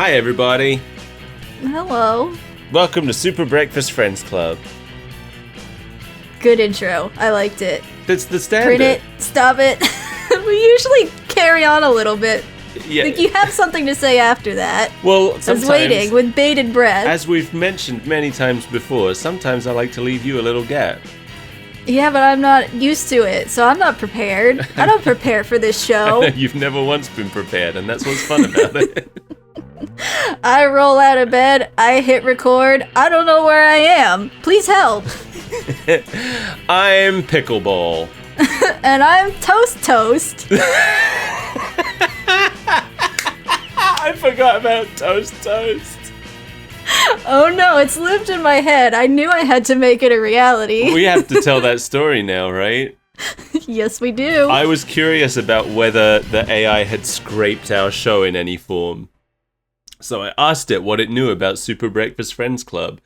Hi, everybody. Hello. Welcome to Super Breakfast Friends Club. Good intro. I liked it. That's the standard. Print it. Stop it. We usually carry on a little bit. Yeah. Like you have something to say after that. Well, I sometimes, was waiting with bated breath. as we've mentioned many times before, sometimes I like to leave you a little gap. Yeah, but I'm not used to it, so I'm not prepared. I don't prepare for this show. You've never once been prepared, and that's what's fun about it. I roll out of bed, I hit record, I don't know where I am. Please help. I'm Pickleball. And I'm Toast. I forgot about Toast. Oh no, it's lived in my head. I knew I had to make it a reality. We have to tell that story now, right? Yes, we do. I was curious about whether the AI had scraped our show in any form. So I asked it what it knew about Super Breakfast Friends Club.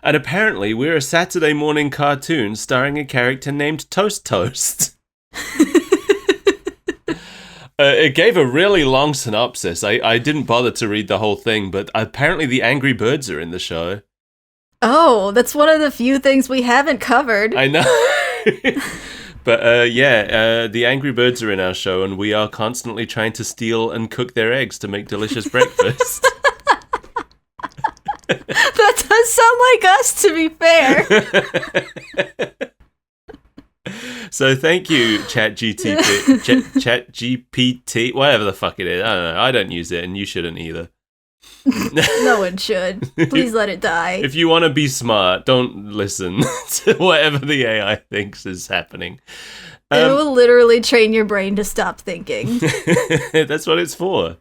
And apparently we're a Saturday morning cartoon starring a character named Toast. It gave a really long synopsis. I didn't bother to read the whole thing, but apparently the Angry Birds are in the show. Oh, that's one of the few things we haven't covered. I know. But the Angry Birds are in our show, and we are constantly trying to steal and cook their eggs to make delicious breakfast. That does sound like us, to be fair. So thank you, ChatGPT, whatever the fuck it is. I don't know. I don't use it, and you shouldn't either. No one should. Please let it die. If you want to be smart, don't listen to whatever the AI thinks is happening. It will literally train your brain to stop thinking. That's what it's for.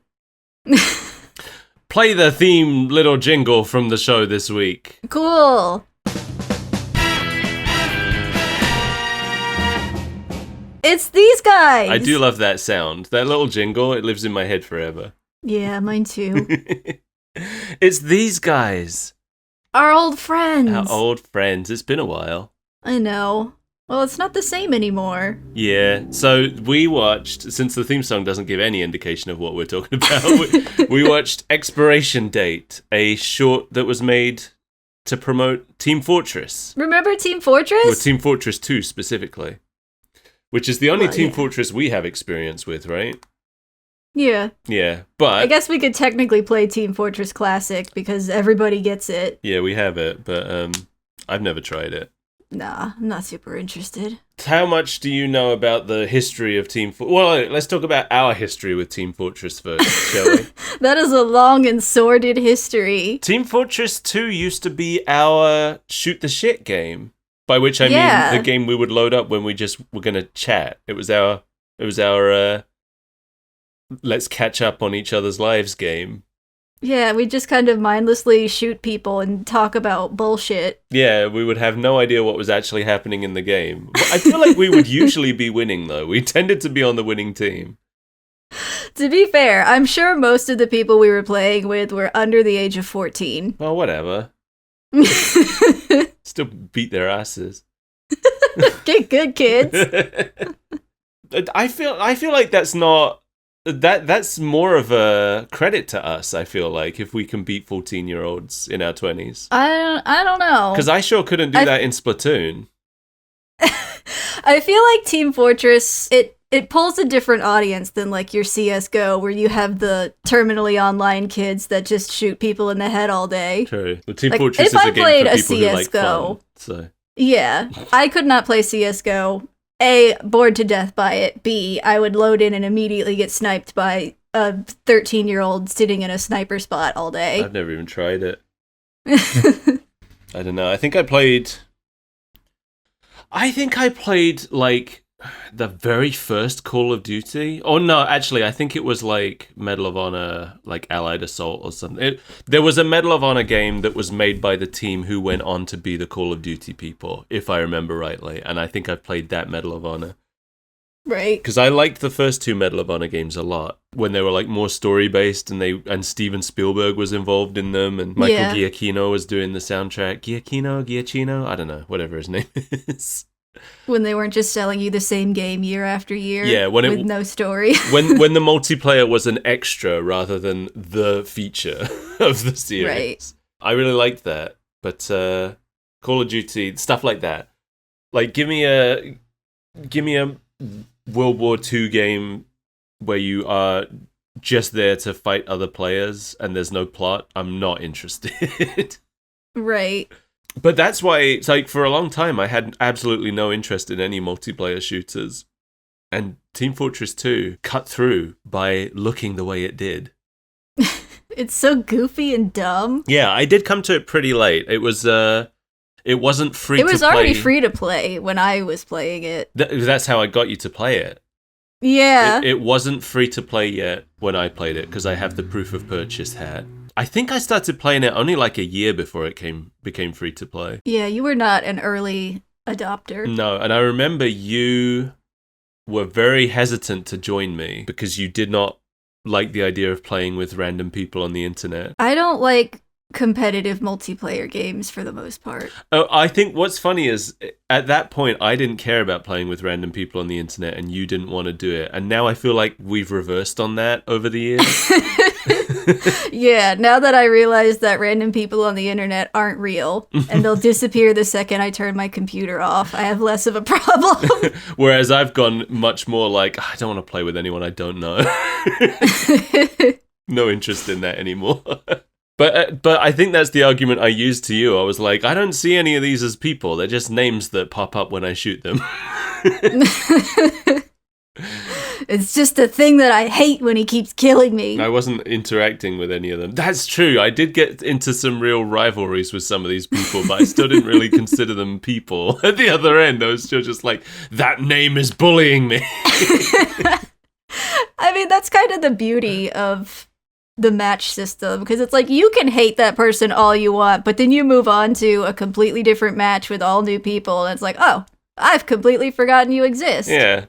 Play the theme little jingle from the show this week. Cool. It's these guys. I do love that sound. That little jingle, it lives in my head forever. Yeah, mine too. It's these guys. Our old friends. Our old friends. It's been a while. I know. Well, it's not the same anymore. Yeah. So we watched, since the theme song doesn't give any indication of what we're talking about, we watched Expiration Date, a short that was made to promote Team Fortress. Remember Team Fortress? Or Team Fortress 2 specifically. Which is the only Team Fortress we have experience with, right? Yeah. Yeah, but I guess we could technically play Team Fortress Classic because everybody gets it. yeah, we have it, but I've never tried it. Nah, I'm not super interested. How much do you know about the history of Team Fortress? Well, let's talk about our history with Team Fortress first, shall we? That is a long and sordid history. Team Fortress 2 used to be our shoot the shit game, by which I mean the game we would load up when we just were going to chat. It was our let's catch up on each other's lives game. Yeah, we just kind of mindlessly shoot people and talk about bullshit. Yeah, we would have no idea what was actually happening in the game. But I feel like we would usually be winning, though. We tended to be on the winning team. To be fair, I'm sure most of the people we were playing with were under the age of 14. Well, whatever. Still beat their asses. Get good, kids. I feel like that's not... That's more of a credit to us, I feel like, if we can beat 14-year-olds in our 20s. I don't know. Because I sure couldn't do that in Splatoon. I feel like Team Fortress, it pulls a different audience than like your CSGO, where you have the terminally online kids that just shoot people in the head all day. True. Well, Team Like, Fortress if is I a game played for a people who like CS:GO, fun. So. Yeah, I could not play CSGO. A, bored to death by it. B, I would load in and immediately get sniped by a 13-year-old sitting in a sniper spot all day. I've never even tried it. I don't know. I think I played like the very first Call of Duty. Oh no, actually, I think it was like Medal of Honor, like Allied Assault or something. There was a Medal of Honor game that was made by the team who went on to be the Call of Duty people, if I remember rightly. And I think I played that Medal of Honor. Right. Because I liked the first two Medal of Honor games a lot when they were like more story based, and Steven Spielberg was involved in them, and Michael Giacchino was doing the soundtrack. Giacchino, I don't know, whatever his name is. When they weren't just selling you the same game year after year Yeah, with no story. when the multiplayer was an extra rather than the feature of the series. Right. I really liked that. But Call of Duty, stuff like that. Like give me a World War II game where you are just there to fight other players and there's no plot. I'm not interested. Right. But that's why it's like for a long time I had absolutely no interest in any multiplayer shooters. And Team Fortress 2 cut through by looking the way it did. It's so goofy and dumb. Yeah, I did come to it pretty late. It wasn't free to play. It was already free to play when I was playing it. That's how I got you to play it. Yeah. It wasn't free to play yet when I played it because I have the proof of purchase hat. I think I started playing it only like a year before it became free to play. Yeah, you were not an early adopter. No, and I remember you were very hesitant to join me because you did not like the idea of playing with random people on the internet. I don't like competitive multiplayer games for the most part. Oh, I think what's funny is at that point I didn't care about playing with random people on the internet and you didn't want to do it. And now I feel like we've reversed on that over the years. Yeah, now that I realize that random people on the internet aren't real and they'll disappear the second I turn my computer off, I have less of a problem. Whereas I've gone much more like, I don't want to play with anyone I don't know. No interest in that anymore. But I think that's the argument I used to you. I was like, I don't see any of these as people. They're just names that pop up when I shoot them. It's just a thing that I hate when he keeps killing me. I wasn't interacting with any of them. That's true. I did get into some real rivalries with some of these people, but I still didn't really consider them people. At the other end, I was still just like, that name is bullying me. I mean, that's kind of the beauty of the match system, because it's like you can hate that person all you want, but then you move on to a completely different match with all new people, and it's like, oh, I've completely forgotten you exist. Yeah.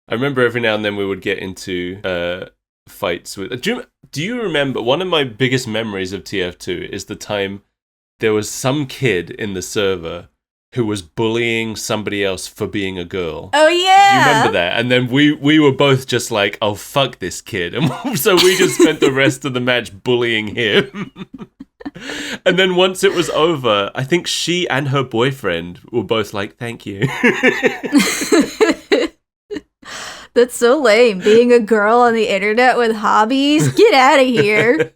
I remember every now and then we would get into fights with... Do you remember, one of my biggest memories of TF2 is the time there was some kid in the server who was bullying somebody else for being a girl. Oh, yeah! Do you remember that? And then we were both just like, oh, fuck this kid. And so we just spent the rest of the match bullying him. And then once it was over, I think she and her boyfriend were both like, thank you. That's so lame. Being a girl on the internet with hobbies? Get out of here.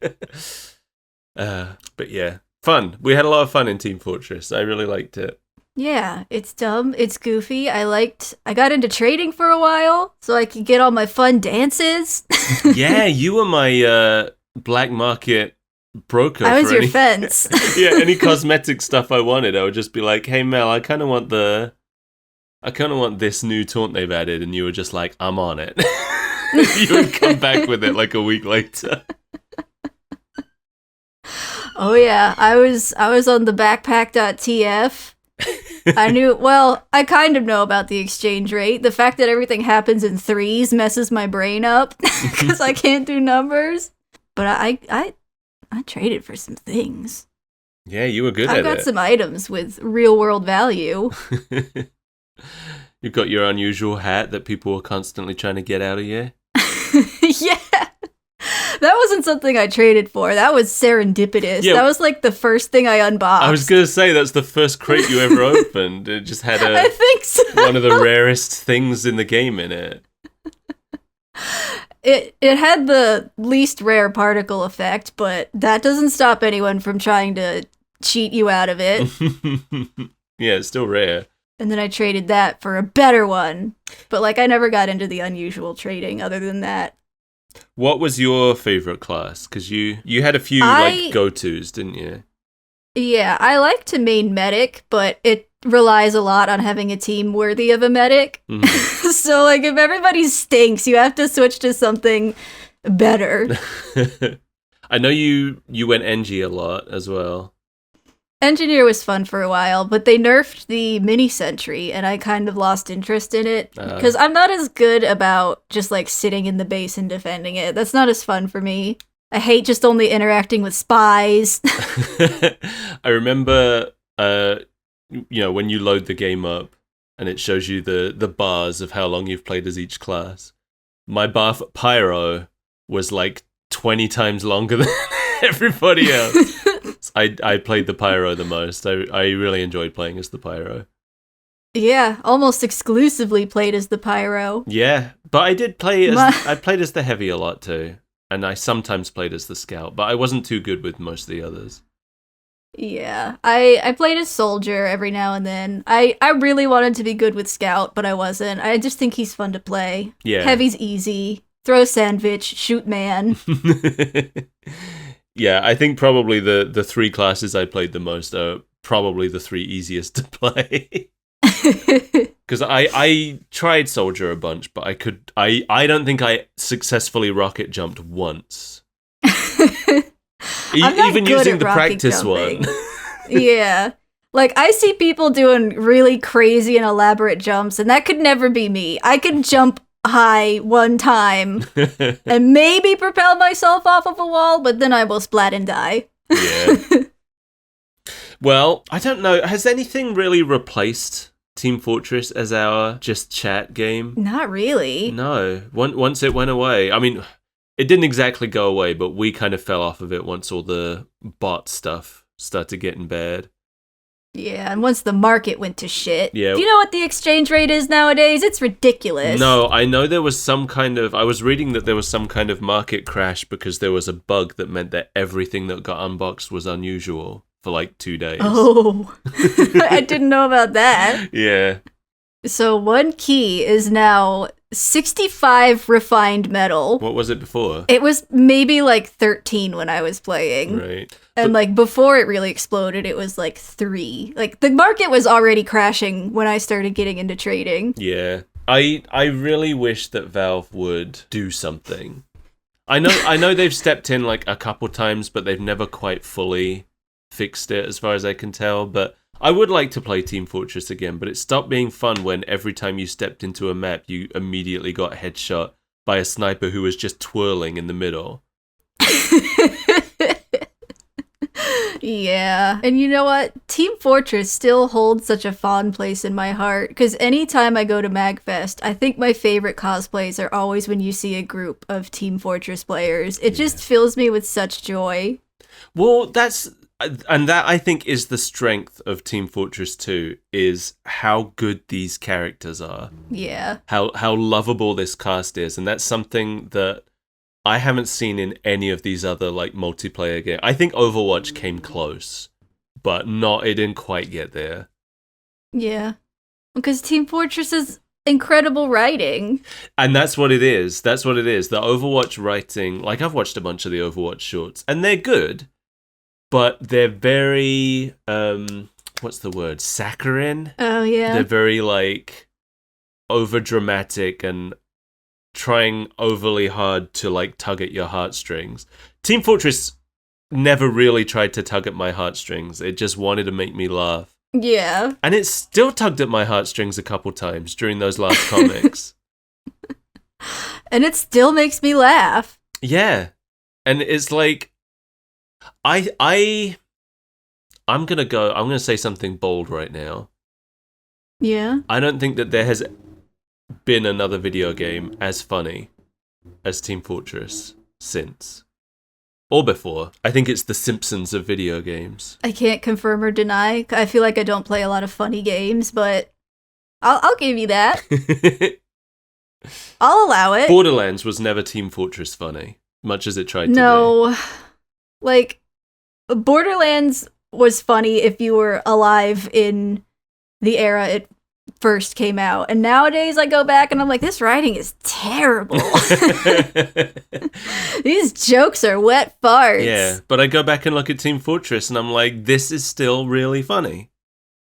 But yeah, fun. We had a lot of fun in Team Fortress. I really liked it. Yeah, it's dumb. It's goofy. I got into trading for a while so I could get all my fun dances. Yeah, you were my black market broker. I was your fence. Yeah, any cosmetic stuff I wanted, I would just be like, hey Mel, I kind of want this new taunt they've added, and you were just like, I'm on it. You would come back with it like a week later. Oh yeah, I was on the backpack.tf. I kind of know about the exchange rate. The fact that everything happens in threes messes my brain up because I can't do numbers. But I traded for some things. Yeah, you were good at it. I got some items with real world value. You've got your unusual hat that people were constantly trying to get out of you. Yeah. That wasn't something I traded for. That was serendipitous. Yeah. That was like the first thing I unboxed. I was going to say, that's the first crate you ever opened. It just had I think so. One of the rarest things in the game in it. It had the least rare particle effect, but that doesn't stop anyone from trying to cheat you out of it. Yeah, it's still rare. And then I traded that for a better one. But like, I never got into the unusual trading other than that. What was your favorite class? Because you had a few like go-tos, didn't you? Yeah, I like to main medic, but it relies a lot on having a team worthy of a medic. Mm-hmm. So like, if everybody stinks, you have to switch to something better. I know you went NG a lot as well. Engineer was fun for a while, but they nerfed the mini sentry, and I kind of lost interest in it because I'm not as good about just like sitting in the base and defending it. That's not as fun for me. I hate just only interacting with spies. I remember, when you load the game up and it shows you the bars of how long you've played as each class. My bar for Pyro was like 20 times longer than everybody else. I played the Pyro the most. I really enjoyed playing as the Pyro. Yeah, almost exclusively played as the Pyro. Yeah, but I did play as I played as the Heavy a lot too, and I sometimes played as the Scout, but I wasn't too good with most of the others. Yeah, I played as Soldier every now and then. I really wanted to be good with Scout, but I wasn't. I just think he's fun to play. Yeah. Heavy's easy. Throw sandwich, shoot man. Yeah, I think probably the three classes I played the most are probably the three easiest to play. Because I tried Soldier a bunch, but I don't think I successfully rocket jumped once. Even using the practice jumping. one. Yeah. Like, I see people doing really crazy and elaborate jumps, and that could never be me. I could jump high one time and maybe propel myself off of a wall, but then I will splat and die. Yeah. Well, I don't know. Has anything really replaced Team Fortress as our just chat game? Not really. No. Once it went away. I mean, it didn't exactly go away, but we kind of fell off of it once all the bot stuff started getting bad. Yeah, and once the market went to shit. Yeah. Do you know what the exchange rate is nowadays? It's ridiculous. No, I know there was some kind of... I was reading that there was some kind of market crash because there was a bug that meant that everything that got unboxed was unusual for like 2 days. Oh, I didn't know about that. Yeah. So one key is now 65 refined metal. What was it before? It was maybe like 13 when I was playing. Right. And like before it really exploded, it was like 3. Like the market was already crashing when I started getting into trading. Yeah. I really wish that Valve would do something. I know they've stepped in like a couple times, but they've never quite fully fixed it as far as I can tell. But I would like to play Team Fortress again, but it stopped being fun when every time you stepped into a map, you immediately got headshot by a sniper who was just twirling in the middle. Yeah. And you know what? Team Fortress still holds such a fond place in my heart, because anytime I go to MagFest, I think my favorite cosplays are always when you see a group of Team Fortress players. It just fills me with such joy. Well, that I think is the strength of Team Fortress 2, is how good these characters are. Yeah. How lovable this cast is, and that's something that I haven't seen in any of these other like multiplayer games. I think Overwatch came close, but it didn't quite get there. Yeah. Because Team Fortress is incredible writing. And that's what it is. The Overwatch writing, like I've watched a bunch of the Overwatch shorts, and they're good, but they're very what's the word? Saccharine? Oh yeah. They're very like over dramatic and trying overly hard to like tug at your heartstrings. Team Fortress never really tried to tug at my heartstrings. It just wanted to make me laugh. Yeah. And it still tugged at my heartstrings a couple times during those last comics. And it still makes me laugh. Yeah. And it's like I'm gonna say something bold right now. Yeah. I don't think that there has been another video game as funny as Team Fortress since. Or before. I think it's the Simpsons of video games. I can't confirm or deny. I feel like I don't play a lot of funny games, but I'll give you that. I'll allow it. Borderlands was never Team Fortress funny, much as it tried to be. No. Like, Borderlands was funny if you were alive in the era it first came out, and nowadays I go back and I'm like, this writing is terrible. These jokes are wet farts. Yeah, but I go back and look at Team Fortress and I'm like, this is still really funny.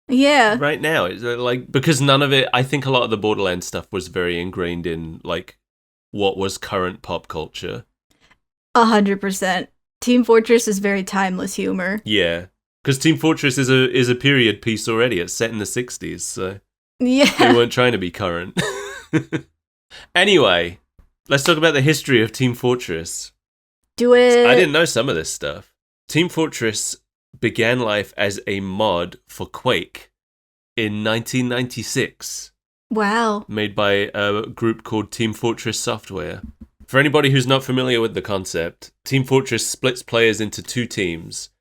Yeah. Right now, it's like, because none of it, I think a lot of the Borderlands stuff was very ingrained in like what was current pop culture. 100%. Team Fortress is very timeless humor. Yeah, because Team Fortress is a period piece already. It's set in the 60s, so yeah, they weren't trying to be current. Anyway, let's talk about the history of Team Fortress. Do it. I didn't know some of this stuff. Team Fortress began life as a mod for Quake in 1996, Wow. made by a group called Team Fortress Software. For anybody who's not familiar with the concept, Team Fortress splits players into two teams,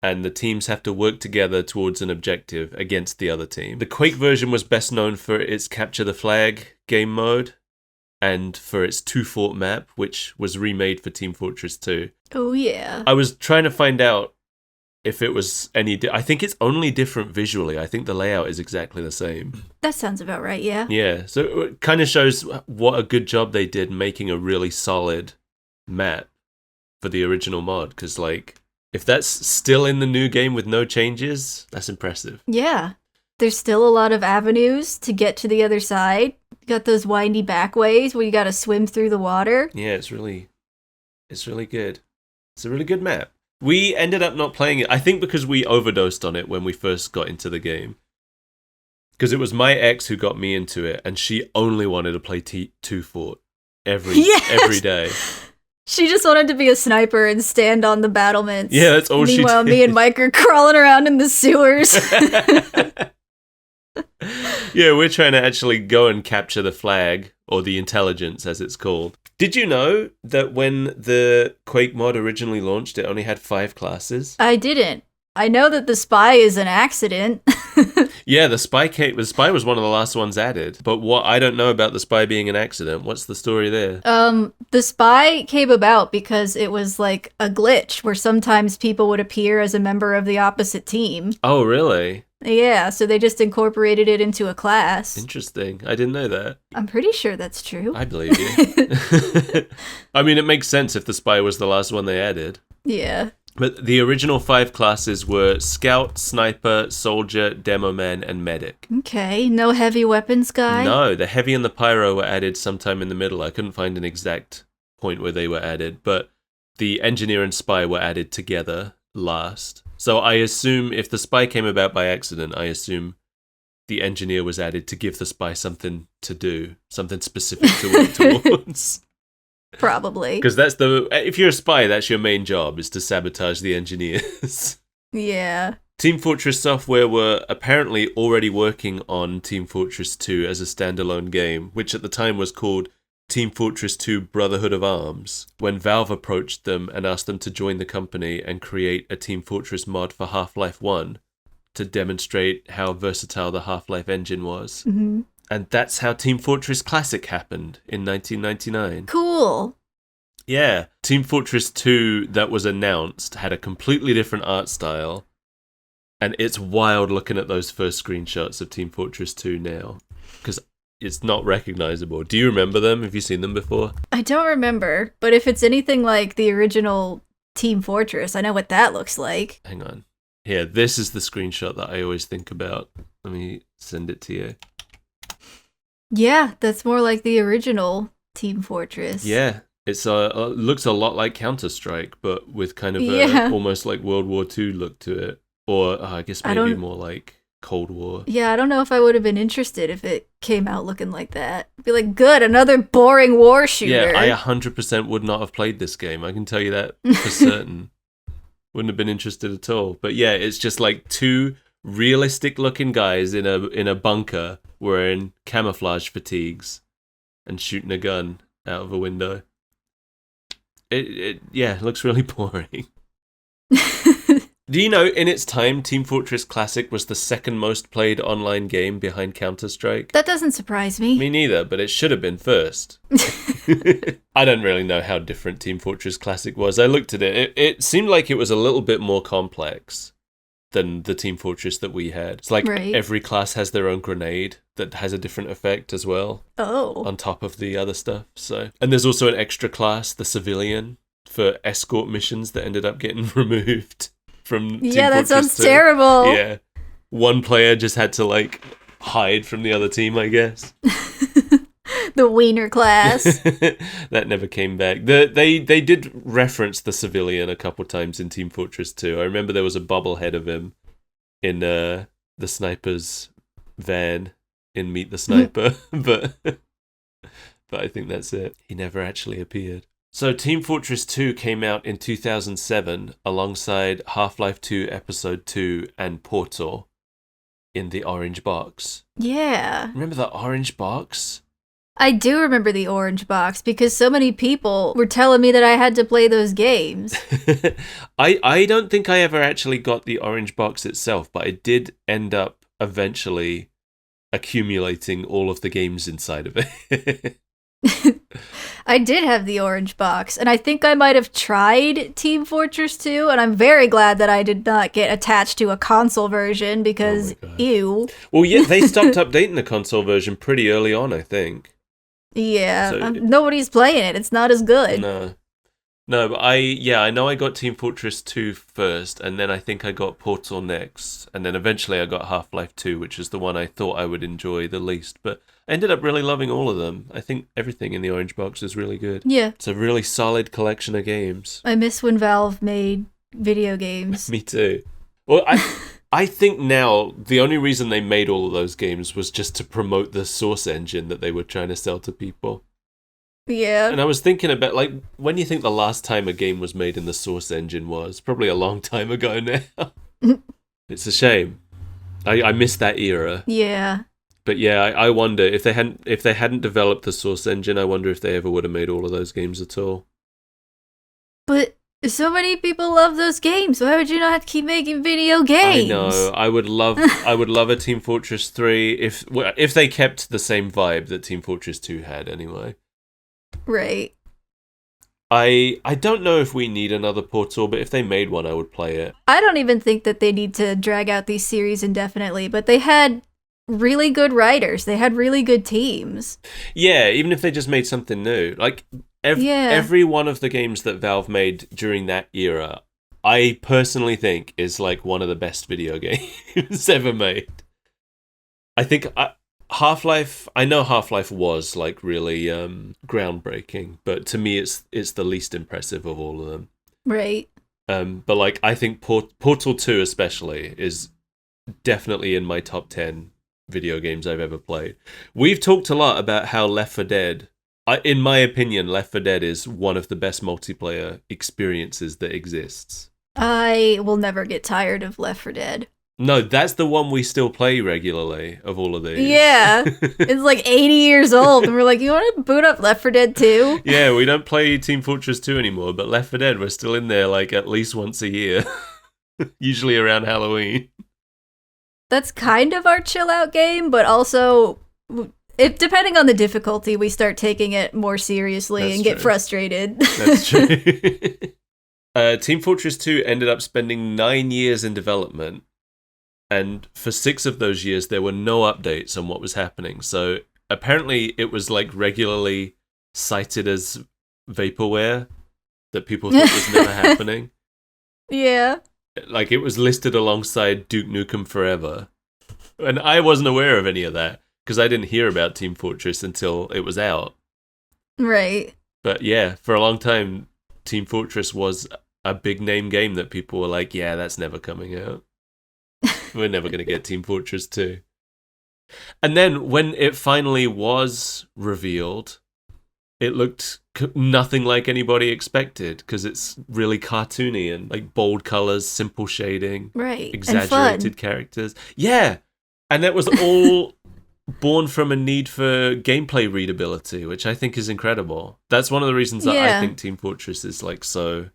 and the teams have to work together towards an objective against the other team. The Quake version was best known for its Capture the Flag game mode, and for its two-fort map, which was remade for Team Fortress 2. Oh, yeah. I was trying to find out if it was any... I think it's only different visually. I think the layout is exactly the same. That sounds about right, yeah. Yeah, so it kind of shows what a good job they did making a really solid map for the original mod, because, like, if that's still in the new game with no changes, that's impressive. Yeah. There's still a lot of avenues to get to the other side. You got those windy back ways where you got to swim through the water. Yeah, it's really good. It's a really good map. We ended up not playing it, I think because we overdosed on it when we first got into the game. Because it was my ex who got me into it, and she only wanted to play Two Fort every day. She just wanted to be a sniper and stand on the battlements. Yeah, that's all she did. Meanwhile, me and Mike are crawling around in the sewers. Yeah, we're trying to actually go and capture the flag, or the intelligence as it's called. Did you know that when the Quake mod originally launched, it only had 5 classes? I didn't. I know that the spy is an accident. Yeah, the spy was one of the last ones added. But what I don't know about the spy being an accident. What's the story there? The spy came about because it was like a glitch where sometimes people would appear as a member of the opposite team. Oh, really? Yeah, so they just incorporated it into a class. Interesting. I didn't know that. I'm pretty sure that's true. I believe you. I mean, it makes sense if the spy was the last one they added. Yeah. But the original 5 classes were Scout, Sniper, Soldier, Demo Man, and Medic. Okay, no heavy weapons guy? No, the Heavy and the Pyro were added sometime in the middle. I couldn't find an exact point where they were added, but the Engineer and Spy were added together last. So I assume if the Spy came about by accident, I assume the Engineer was added to give the Spy something to do, something specific to work towards. Probably. Because if you're a spy, that's your main job, is to sabotage the engineers. Yeah. Team Fortress Software were apparently already working on Team Fortress 2 as a standalone game, which at the time was called Team Fortress 2 Brotherhood of Arms, when Valve approached them and asked them to join the company and create a Team Fortress mod for Half-Life 1 to demonstrate how versatile the Half-Life engine was. Mm-hmm. And that's how Team Fortress Classic happened in 1999. Cool. Yeah. Team Fortress 2 that was announced had a completely different art style. And it's wild looking at those first screenshots of Team Fortress 2 now. Because it's not recognizable. Do you remember them? Have you seen them before? I don't remember, but if it's anything like the original Team Fortress, I know what that looks like. Hang on. Here, this is the screenshot that I always think about. Let me send it to you. Yeah, that's more like the original Team Fortress. Yeah, it's looks a lot like Counter-Strike, but with kind of a almost like World War II look to it. Or I guess maybe more like Cold War. Yeah, I don't know if I would have been interested if it came out looking like that. I'd be like, good, another boring war shooter. Yeah, I 100% would not have played this game. I can tell you that for certain. Wouldn't have been interested at all. But yeah, it's just like 2 realistic looking guys in a bunker wearing camouflage fatigues and shooting a gun out of a window. It looks really boring. Do you know, in its time, Team Fortress Classic was the second most played online game behind Counter-Strike? That doesn't surprise me. Me neither, but it should have been first. I don't really know how different Team Fortress Classic was. I looked at it. It seemed like it was a little bit more complex than the Team Fortress that we had. It's like every class has their own grenade that has a different effect as well. Oh. On top of the other stuff. And there's also an extra class, the Civilian, for escort missions that ended up getting removed from Team that Fortress sounds 2. terrible. Yeah. One player just had to like hide from the other team, I guess. The Wiener class. That never came back. They did reference the Civilian a couple times in Team Fortress 2. I remember there was a bobblehead of him in the sniper's van in Meet the Sniper, but I think that's it. He never actually appeared. So Team Fortress 2 came out in 2007 alongside Half-Life 2 Episode 2 and Portal. in the orange box. Yeah. Remember the orange box? I do remember the orange box because so many people were telling me that I had to play those games. I don't think I ever actually got the orange box itself, but I did end up eventually accumulating all of the games inside of it. I did have the orange box, and I think I might have tried Team Fortress 2, and I'm very glad that I did not get attached to a console version because, ew. Well, yeah, they stopped updating the console version pretty early on, I think. Yeah, So nobody's playing it. It's not as good. No, but I know I got Team Fortress 2 first, and then I think I got Portal next, and then eventually I got Half-Life 2, which is the one I thought I would enjoy the least, but I ended up really loving all of them. I think everything in the orange box is really good. Yeah. It's a really solid collection of games. I miss when Valve made video games. Me too. Well, I think now the only reason they made all of those games was just to promote the Source engine that they were trying to sell to people. Yeah. And I was thinking about, like, when you think the last time a game was made in the Source engine was? Probably a long time ago now. It's a shame. I miss that era. Yeah. But yeah, I wonder if they hadn't developed the Source engine, I wonder if they ever would have made all of those games at all. But so many people love those games. Why would you not keep making video games? I know. I would love a Team Fortress 3 if they kept the same vibe that Team Fortress 2 had anyway. Right. I don't know if we need another Portal, but if they made one, I would play it. I don't even think that they need to drag out these series indefinitely, but they had really good writers. They had really good teams. Yeah, even if they just made something new. Like, every one of the games that Valve made during that era, I personally think is like one of the best video games ever made. I think Half-Life, I know Half-Life was like really groundbreaking, but to me it's the least impressive of all of them. Right. But like I think Portal 2 especially is definitely in my top 10 video games I've ever played. We've talked a lot about how Left 4 Dead, in my opinion, Left 4 Dead is one of the best multiplayer experiences that exists. I will never get tired of Left 4 Dead. No, that's the one we still play regularly of all of these. Yeah. It's like 80 years old, and we're like, you want to boot up Left 4 Dead 2? Yeah, we don't play Team Fortress 2 anymore, but Left 4 Dead, we're still in there like at least once a year. Usually around Halloween. That's kind of our chill out game, but also, depending on the difficulty, we start taking it more seriously and get frustrated. That's true. Team Fortress 2 ended up spending 9 years in development. And for 6 of those years, there were no updates on what was happening. So apparently it was like regularly cited as vaporware that people thought was never happening. Yeah. Like it was listed alongside Duke Nukem Forever. And I wasn't aware of any of that because I didn't hear about Team Fortress until it was out. Right. But yeah, for a long time, Team Fortress was a big name game that people were like, yeah, that's never coming out. We're never going to get Team Fortress 2. And then when it finally was revealed, it looked nothing like anybody expected because it's really cartoony and like bold colors, simple shading, right, exaggerated characters. Yeah, and that was all born from a need for gameplay readability, which I think is incredible. That's one of the reasons that I think Team Fortress is like so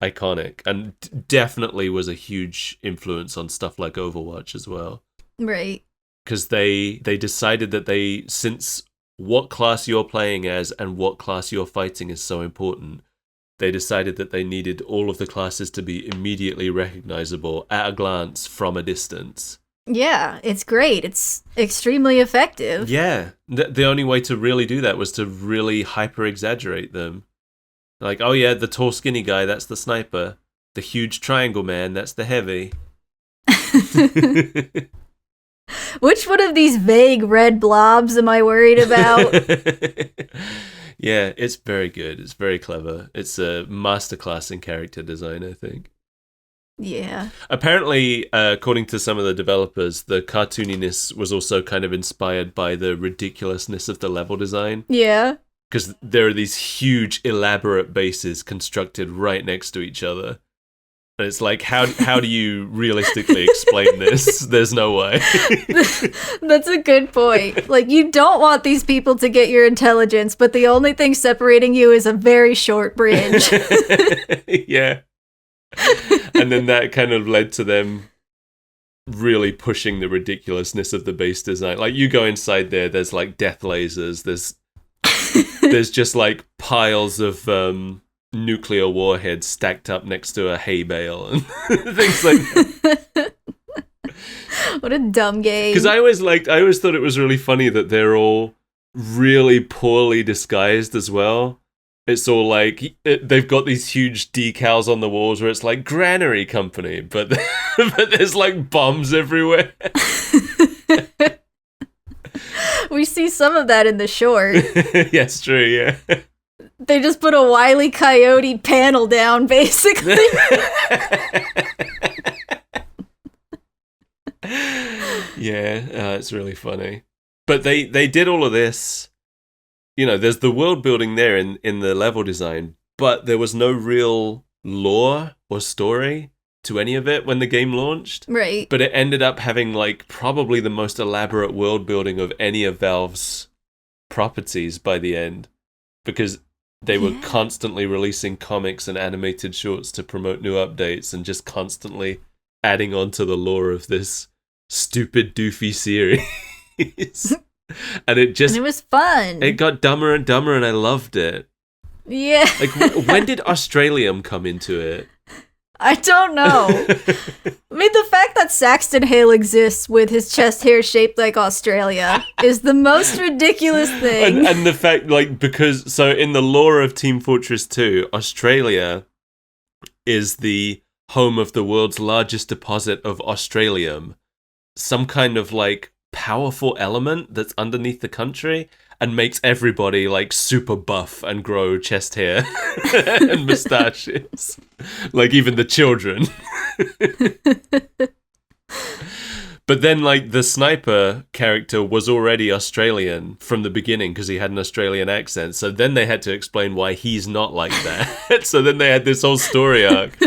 iconic and definitely was a huge influence on stuff like Overwatch as well. Right. Because they decided that since what class you're playing as and what class you're fighting is so important, they decided that they needed all of the classes to be immediately recognizable at a glance from a distance. Yeah, it's great. It's extremely effective. Yeah. The only way to really do that was to really hyper-exaggerate them. Like, oh yeah, the tall skinny guy, that's the sniper. The huge triangle man, that's the heavy. Which one of these vague red blobs am I worried about? Yeah, it's very good. It's very clever. It's a masterclass in character design, I think. Yeah. Apparently, according to some of the developers, the cartooniness was also kind of inspired by the ridiculousness of the level design. Yeah. Because there are these huge, elaborate bases constructed right next to each other. And it's like, how do you realistically explain this? There's no way. That's a good point. Like, you don't want these people to get your intelligence, but the only thing separating you is a very short bridge. Yeah. And then that kind of led to them really pushing the ridiculousness of the base design. Like, you go inside there's like death lasers, there's just like piles of nuclear warheads stacked up next to a hay bale and things like that. What a dumb game. Because I always thought it was really funny that they're all really poorly disguised as well. It's all like, they've got these huge decals on the walls where it's like Granary Company, but there's like bombs everywhere. We see some of that in the short. Yes, true, yeah. They just put a Wile E. Coyote panel down, basically. Yeah, it's really funny. But they did all of this. You know, there's the world building there in the level design, but there was no real lore or story to any of it when the game launched. Right. But it ended up having like probably the most elaborate world building of any of Valve's properties by the end, because they were constantly releasing comics and animated shorts to promote new updates and just constantly adding on to the lore of this stupid, doofy series. And it was fun. It got dumber and dumber, and I loved it. Yeah. Like, when did Australium come into it? I don't know. I mean, the fact that Saxton Hale exists with his chest hair shaped like Australia is the most ridiculous thing. And the fact, like, because, so in the lore of Team Fortress 2, Australia is the home of the world's largest deposit of Australium, some kind of, like, powerful element that's underneath the country and makes everybody like super buff and grow chest hair and mustaches, like even the children. But then like the sniper character was already Australian from the beginning because he had an Australian accent, so then they had to explain why he's not like that. So then they had this whole story arc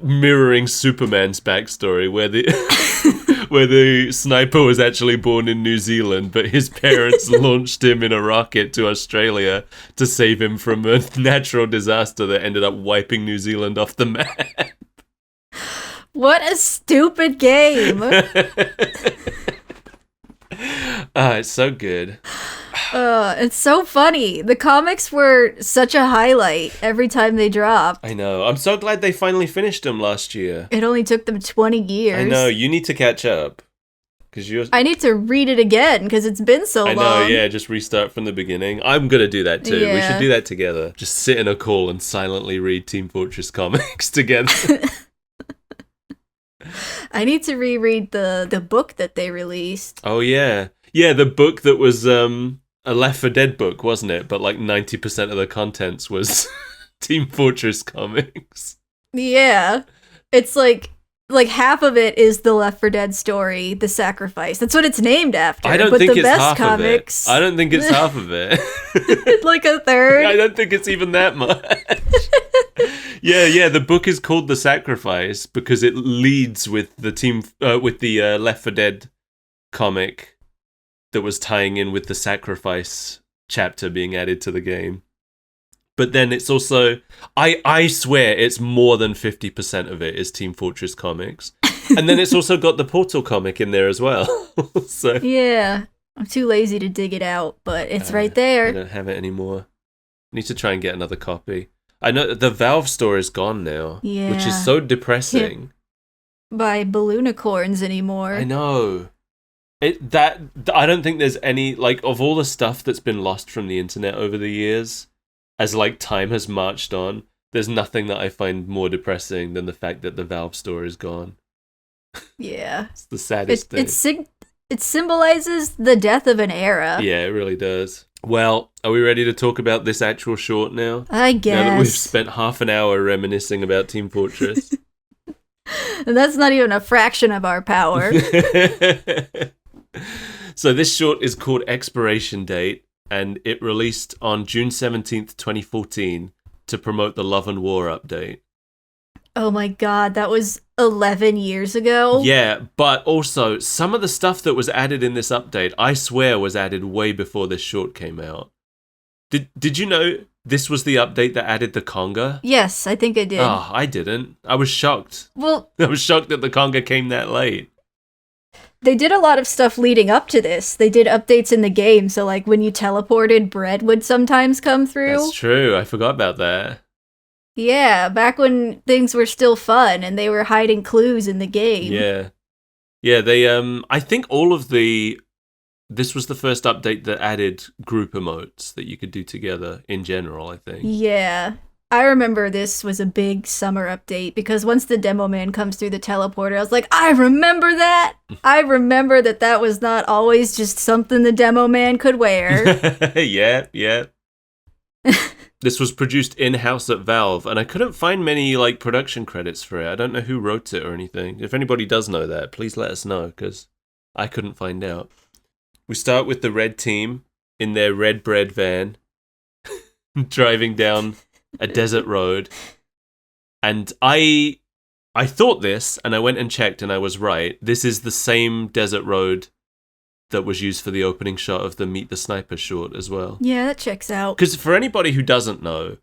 mirroring Superman's backstory where the sniper was actually born in New Zealand, but his parents launched him in a rocket to Australia to save him from a natural disaster that ended up wiping New Zealand off the map. What a stupid game. It's so good. It's so funny. The comics were such a highlight every time they dropped. I know. I'm so glad they finally finished them last year. It only took them 20 years. I know. You need to catch up. I need to read it again because it's been so long. I know, yeah. Just restart from the beginning. I'm going to do that too. Yeah. We should do that together. Just sit in a call and silently read Team Fortress comics together. I need to reread the book that they released. Oh, yeah. Yeah, the book that was a Left 4 Dead book, wasn't it? But like 90% of the contents was Team Fortress comics. Yeah. It's like half of it is the Left 4 Dead story, The Sacrifice. That's what it's named after. I don't but think the it's best half comics, of it. I don't think it's half of it. like a third. I don't think it's even that much. Yeah, the book is called The Sacrifice because it leads with the Left 4 Dead comic that was tying in with the Sacrifice chapter being added to the game. But then it's also, I swear it's more than 50% of it is Team Fortress comics. And then it's also got the Portal comic in there as well. So yeah, I'm too lazy to dig it out, but it's right there. I don't have it anymore. Need to try and get another copy. I know the Valve store is gone now, yeah, which is so depressing. Can't buy balloonicorns anymore. I know. I don't think there's any, like, of all the stuff that's been lost from the internet over the years, as like time has marched on, there's nothing that I find more depressing than the fact that the Valve store is gone. Yeah. It's the saddest thing. It symbolizes the death of an era. Yeah, it really does. Well, are we ready to talk about this actual short now? I guess. Now that we've spent half an hour reminiscing about Team Fortress. And that's not even a fraction of our power. So this short is called Expiration Date, and it released on June 17th, 2014 to promote the Love and War update. Oh my god, that was 11 years ago. Yeah, but also some of the stuff that was added in this update, I swear was added way before this short came out. Did you know this was the update that added the conga? Yes, I think I did. Oh, I didn't. I was shocked. Well, I was shocked that the conga came that late. they did a lot of stuff leading up to this. They did updates in the game, so like when you teleported, bread would sometimes come through. That's true. I forgot about that. Yeah, back when things were still fun and they were hiding clues in the game. Yeah. Yeah, they I think all of this was the first update that added group emotes that you could do together in general, I think. Yeah. I remember this was a big summer update because once the demo man comes through the teleporter, I was like, I remember that. I remember that was not always just something the demo man could wear. Yeah. This was produced in-house at Valve, and I couldn't find many like production credits for it. I don't know who wrote it or anything. If anybody does know that, please let us know, because I couldn't find out. We start with the red team in their red bread van, driving down a desert road. And I thought this, and I went and checked, and I was right. This is the same desert road that was used for the opening shot of the Meet the Sniper short as well. Yeah, that checks out. Because for anybody who doesn't know,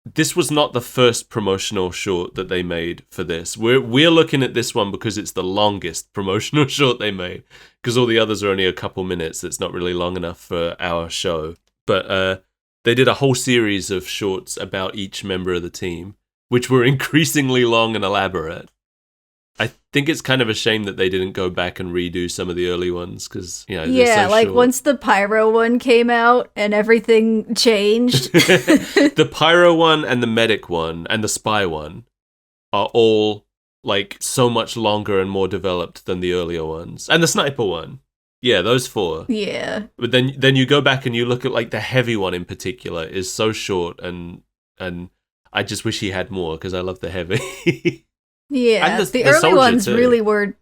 this was not the first promotional short that they made for this. We're looking at this one because it's the longest promotional short they made. Because all the others are only a couple minutes. It's not really long enough for our show. But they did a whole series of shorts about each member of the team, which were increasingly long and elaborate. I think it's kind of a shame that they didn't go back and redo some of the early ones because, you know, yeah, so like short. once the pyro one came out and everything changed. The pyro one and the medic one and the spy one are all like so much longer and more developed than the earlier ones. And the sniper one. Yeah, those four. Yeah. But then you go back and you look at like the heavy one in particular is so short and I just wish he had more because I love the heavy. Yeah, And the the early soldier ones too. really were.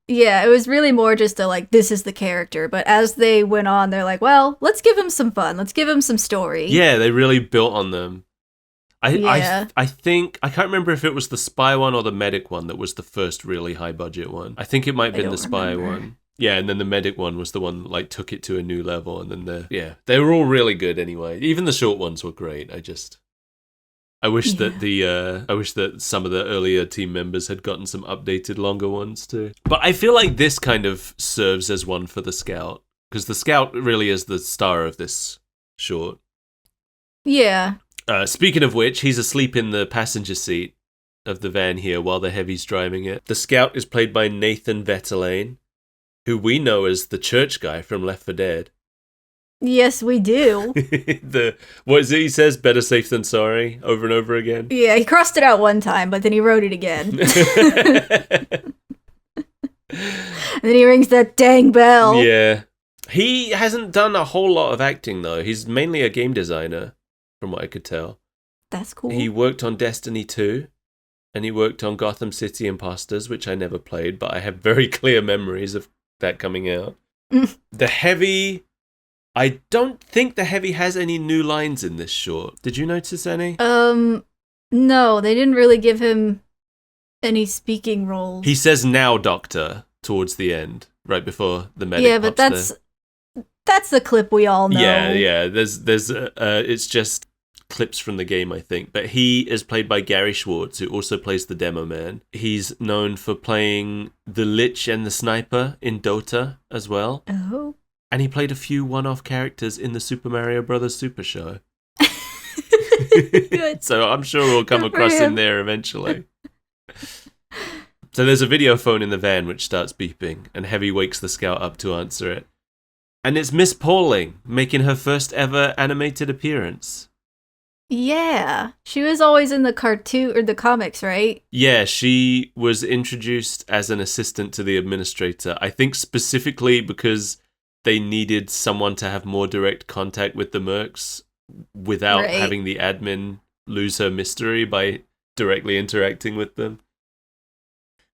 Yeah, it was really more just a like, this is the character. But as they went on, they're like, well, let's give him some fun. Let's give him some story. Yeah, they really built on them. Yeah. I think I can't remember if it was the spy one or the medic one that was the first really high budget one. I think it might have been don't the spy remember. one. Yeah, and then the medic one was the one that like took it to a new level, and then they were all really good anyway. Even the short ones were great. I wish that some of the earlier team members had gotten some updated longer ones too. But I feel like this kind of serves as one for the scout because the scout really is the star of this short. Yeah. Speaking of which, he's asleep in the passenger seat of the van here while the heavy's driving it. The scout is played by Nathan Vetterlane, who we know as the church guy from Left 4 Dead. Yes, we do. What is it he says? Better safe than sorry, over and over again. Yeah, he crossed it out one time, but then he wrote it again. And then he rings that dang bell. Yeah. He hasn't done a whole lot of acting, though. He's mainly a game designer, from what I could tell. That's cool. He worked on Destiny 2, and he worked on Gotham City Imposters, which I never played, but I have very clear memories of that coming out. The Heavy... I don't think the Heavy has any new lines in this short. Did you notice any? No, they didn't really give him any speaking roles. He says "now, doctor" towards the end, right before the medic. Yeah, but pops that's the clip we all know. Yeah. There's it's just clips from the game, I think. But he is played by Gary Schwartz, who also plays the Demo Man. He's known for playing the Lich and the Sniper in Dota as well. Oh. And he played a few one-off characters in the Super Mario Bros. Super Show. Good. So I'm sure we'll come Good for across him him. there eventually. So there's a video phone in the van which starts beeping, and Heavy wakes the scout up to answer it. And it's Miss Pauling making her first ever animated appearance. Yeah, she was always in the cartoon or the comics, right? Yeah, she was introduced as an assistant to the administrator. I think specifically because they needed someone to have more direct contact with the mercs without Right. having the admin lose her mystery by directly interacting with them.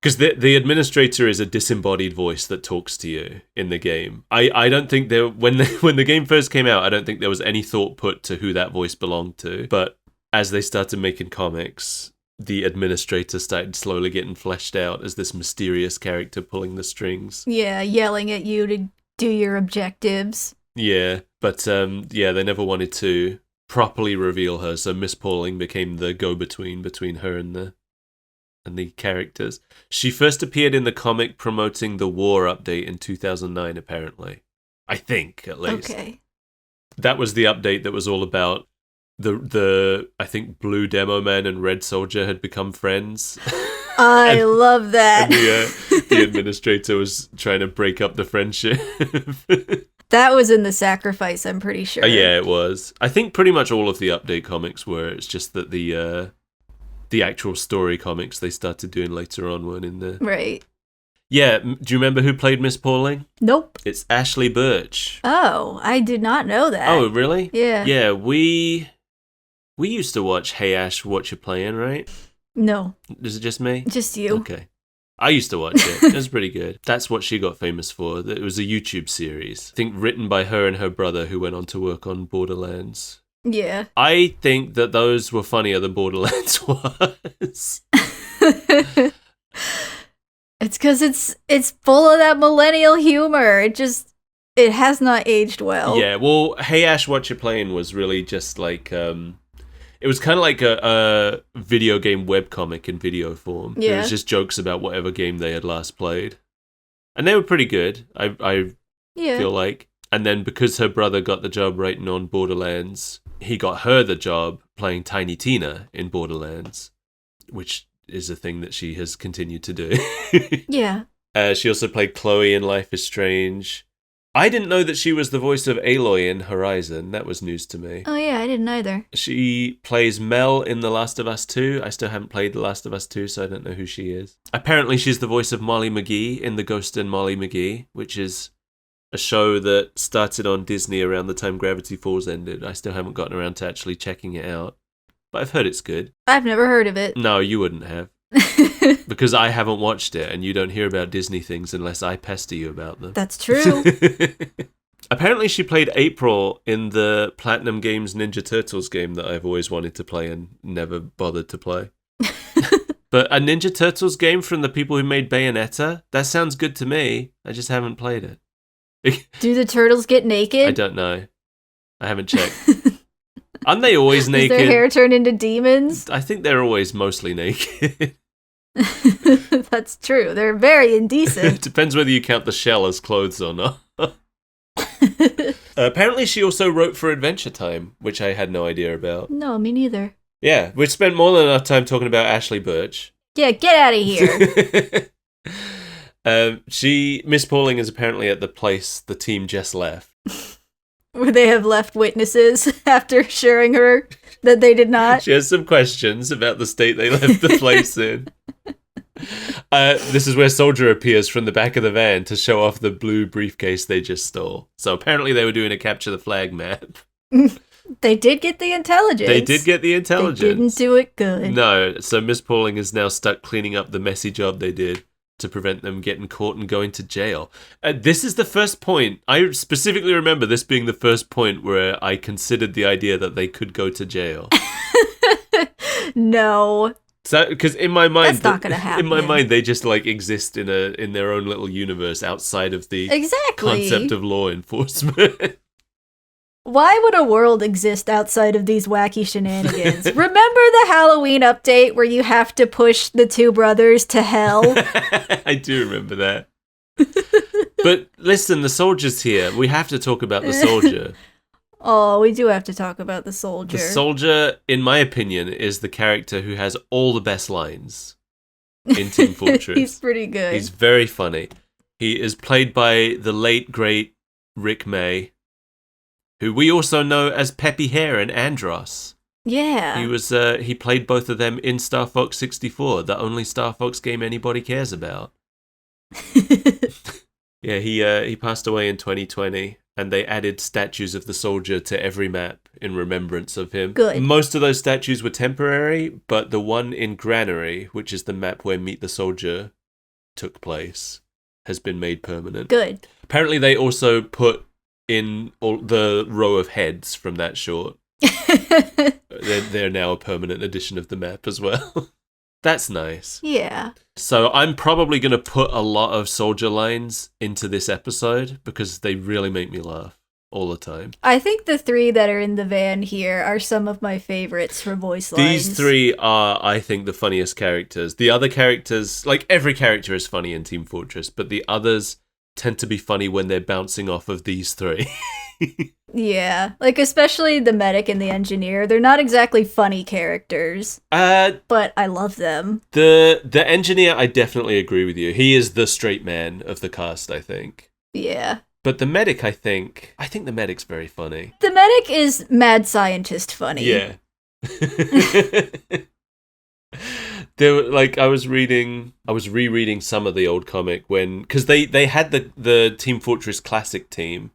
Because the administrator is a disembodied voice that talks to you in the game. I don't think when the game first came out, I don't think there was any thought put to who that voice belonged to. But as they started making comics, the administrator started slowly getting fleshed out as this mysterious character pulling the strings. Yeah, yelling at you to do your objectives. Yeah, but they never wanted to properly reveal her, so Miss Pauling became the go-between between her and the characters. She first appeared in the comic promoting the War update in 2009, apparently. I think, at least. Okay. That was the update that was all about the I think Blue Demo Man and Red Soldier had become friends. I love that. The administrator was trying to break up the friendship. That was in the Sacrifice, I'm pretty sure. Yeah, it was. I think pretty much all of the update comics were. It's just that the actual story comics they started doing later on weren't in there. Right. Yeah, do you remember who played Miss Pauling? Nope. It's Ashley Birch. Oh, I did not know that. Oh, really? Yeah. Yeah, we used to watch Hey Ash, What You Playing, right? No. Is it just me? Just you. Okay. I used to watch it. It was pretty good. That's what she got famous for. It was a YouTube series. I think written by her and her brother who went on to work on Borderlands. Yeah. I think that those were funnier than Borderlands was. It's because it's full of that millennial humor. It has not aged well. Yeah, well, Hey Ash, What You Playing was really just like, it was kind of like a video game webcomic in video form. Yeah. It was just jokes about whatever game they had last played. And they were pretty good, I feel like. And then because her brother got the job writing on Borderlands, he got her the job playing Tiny Tina in Borderlands, which is a thing that she has continued to do. Yeah. She also played Chloe in Life is Strange. I didn't know that she was the voice of Aloy in Horizon. That was news to me. Oh, yeah, I didn't either. She plays Mel in The Last of Us 2. I still haven't played The Last of Us 2, so I don't know who she is. Apparently, she's the voice of Molly McGee in The Ghost and Molly McGee, which is a show that started on Disney around the time Gravity Falls ended. I still haven't gotten around to actually checking it out, but I've heard it's good. I've never heard of it. No, you wouldn't have. Because I haven't watched it, and you don't hear about Disney things unless I pester you about them. That's true. Apparently she played April in the Platinum Games Ninja Turtles game that I've always wanted to play and never bothered to play. But a Ninja Turtles game from the people who made Bayonetta? That sounds good to me. I just haven't played it. Do the turtles get naked? I don't know. I haven't checked. Aren't they always naked? Does their hair turn into demons? I think they're always mostly naked. That's true. They're very indecent. It depends whether you count the shell as clothes or not. Apparently she also wrote for Adventure Time, which I had no idea about. No, me neither. Yeah, we've spent more than enough time talking about Ashley Birch. Yeah, get out of here. Miss Pauling is apparently at the place the team just left. Where they have left witnesses after assuring her that they did not. She has some questions about the state they left the place in. This is where Soldier appears from the back of the van to show off the blue briefcase they just stole. So apparently they were doing a capture the flag map. They did get the intelligence. They did get the intelligence. They didn't do it good. No, so Miss Pauling is now stuck cleaning up the messy job they did to prevent them getting caught and going to jail. This is the first point. I specifically remember this being the first point where I considered the idea that they could go to jail. No. So, because in my mind, that's not gonna happen. In my mind, they just like exist in their own little universe outside of the concept of law enforcement. Why would a world exist outside of these wacky shenanigans? Remember the Halloween update where you have to push the two brothers to hell? I do remember that. But listen, the soldier's here. We have to talk about the soldier. Oh, we do have to talk about the soldier. The soldier, in my opinion, is the character who has all the best lines in Team Fortress. He's pretty good. He's very funny. He is played by the late, great Rick May, who we also know as Peppy Hare in Andros. Yeah. He played both of them in Star Fox 64, the only Star Fox game anybody cares about. Yeah, he passed away in 2020, and they added statues of the soldier to every map in remembrance of him. Good. Most of those statues were temporary, but the one in Granary, which is the map where Meet the Soldier took place, has been made permanent. Good. Apparently they also put in all the row of heads from that short. They're now a permanent addition of the map as well. That's nice. Yeah. So I'm probably going to put a lot of soldier lines into this episode because they really make me laugh all the time. I think the 3 that are in the van here are some of my favorites for voice lines. These 3 are, I think, the funniest characters. The other characters, like every character is funny in Team Fortress, but the others tend to be funny when they're bouncing off of these 3. Yeah, like especially the medic and the engineer. They're not exactly funny characters, but I love them. The engineer, I definitely agree with you. He is the straight man of the cast, I think. Yeah. But the medic, I think the medic's very funny. The medic is mad scientist funny. Yeah. There, like, I was rereading some of the old comic because they had the Team Fortress Classic team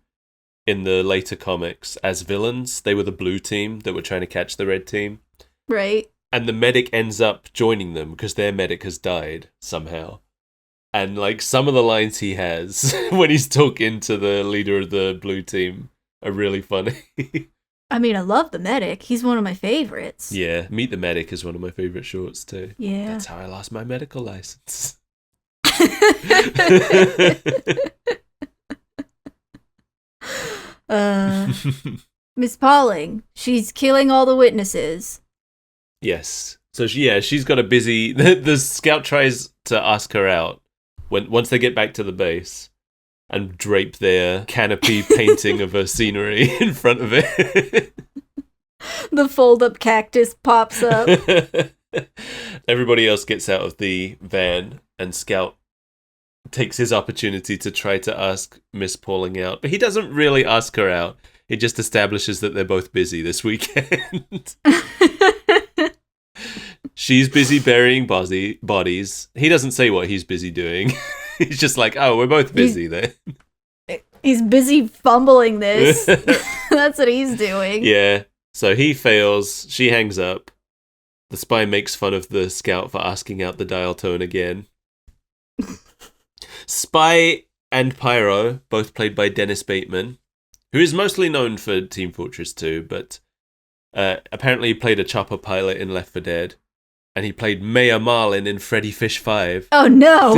in the later comics as villains. They were the blue team that were trying to catch the red team. Right. And the medic ends up joining them because their medic has died somehow. And, like, some of the lines he has when he's talking to the leader of the blue team are really funny. I mean, I love the medic. He's one of my favorites. Yeah, Meet the Medic is one of my favorite shorts too. Yeah. That's how I lost my medical license. Miss Pauling, she's killing all the witnesses. Yes. So she's got a busy. The scout tries to ask her out once they get back to the base and drape their canopy painting of a scenery in front of it. The fold-up cactus pops up. Everybody else gets out of the van, and Scout takes his opportunity to try to ask Miss Pauling out. But he doesn't really ask her out. He just establishes that they're both busy this weekend. She's busy burying bodies. He doesn't say what he's busy doing. He's just like, oh, we're both busy then. He's busy fumbling this. That's what he's doing. Yeah. So he fails. She hangs up. The spy makes fun of the scout for asking out the dial tone again. Spy and Pyro, both played by Dennis Bateman, who is mostly known for Team Fortress 2, but apparently he played a chopper pilot in Left 4 Dead, and he played Mayor Marlin in Freddy Fish 5. Oh no!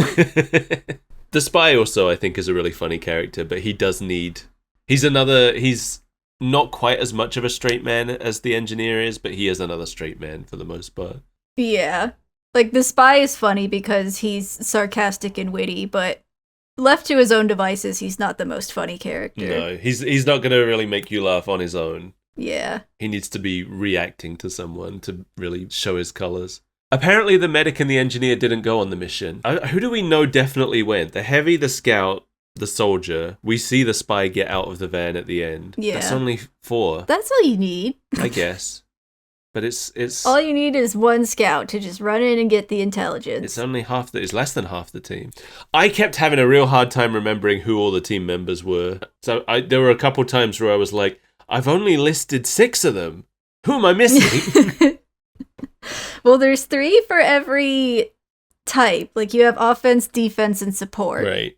The spy also, I think, is a really funny character, but he does need... He's not quite as much of a straight man as the engineer is, but he is another straight man for the most part. Yeah. Like, the spy is funny because he's sarcastic and witty, but left to his own devices, he's not the most funny character. No, he's not going to really make you laugh on his own. Yeah. He needs to be reacting to someone to really show his colours. Apparently the medic and the engineer didn't go on the mission. Who do we know definitely went? The heavy, the scout, the soldier. We see the spy get out of the van at the end. Yeah. That's only 4. That's all you need. I guess. But it's all you need is one scout to just run in and get the intelligence. It's only it's less than half the team. I kept having a real hard time remembering who all the team members were. So there were a couple times where I was like, I've only listed 6 of them. Who am I missing? Well, there's 3 for every type. Like, you have offense, defense, and support. Right.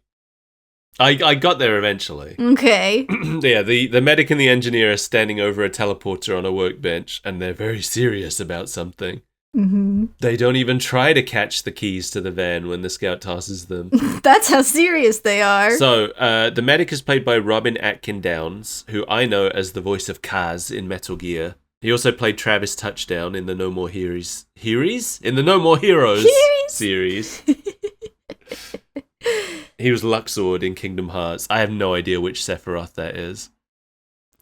I got there eventually. Okay. Yeah, the medic and the engineer are standing over a teleporter on a workbench, and they're very serious about something. Mm-hmm. They don't even try to catch the keys to the van when the scout tosses them. That's how serious they are. So, the medic is played by Robin Atkin Downes, who I know as the voice of Kaz in Metal Gear. He also played Travis Touchdown in the No More Heroes... In the No More Heroes series. He was Luxord in Kingdom Hearts. I have no idea which Sephiroth that is.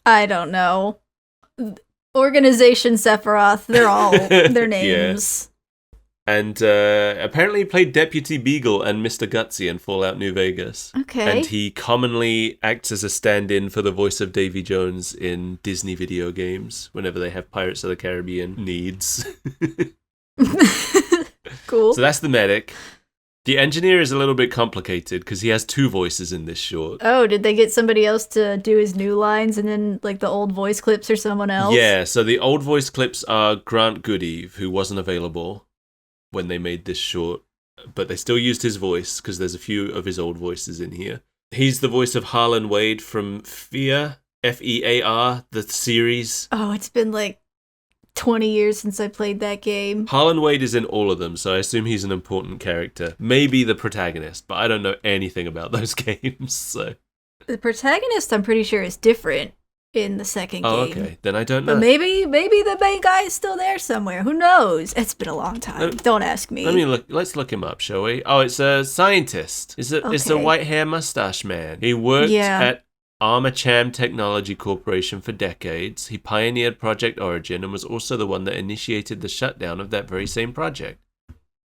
I don't know. Organization Sephiroth, they're all their names. Yeah. And apparently he played Deputy Beagle and Mr. Gutsy in Fallout New Vegas. Okay. And he commonly acts as a stand-in for the voice of Davy Jones in Disney video games whenever they have Pirates of the Caribbean needs. Cool. So that's the medic. The engineer is a little bit complicated because he has 2 voices in this short. Oh, did they get somebody else to do his new lines and then, like, the old voice clips or someone else? Yeah, so the old voice clips are Grant Goodeve, who wasn't available when they made this short, but they still used his voice because there's a few of his old voices in here. He's the voice of Harlan Wade from Fear, Fear, the series. Oh, it's been, like, 20 years since I played that game. Harlan Wade is in all of them, so I assume he's an important character. Maybe the protagonist, but I don't know anything about those games, so... The protagonist, I'm pretty sure, is different in the second game. Oh, okay. Then I don't know. But maybe the main guy is still there somewhere. Who knows? It's been a long time. Don't ask me. Let's look him up, shall we? Oh, it's a scientist. It's a white hair mustache man. He worked at Armacham Technology Corporation for decades. He pioneered Project Origin and was also the one that initiated the shutdown of that very same project.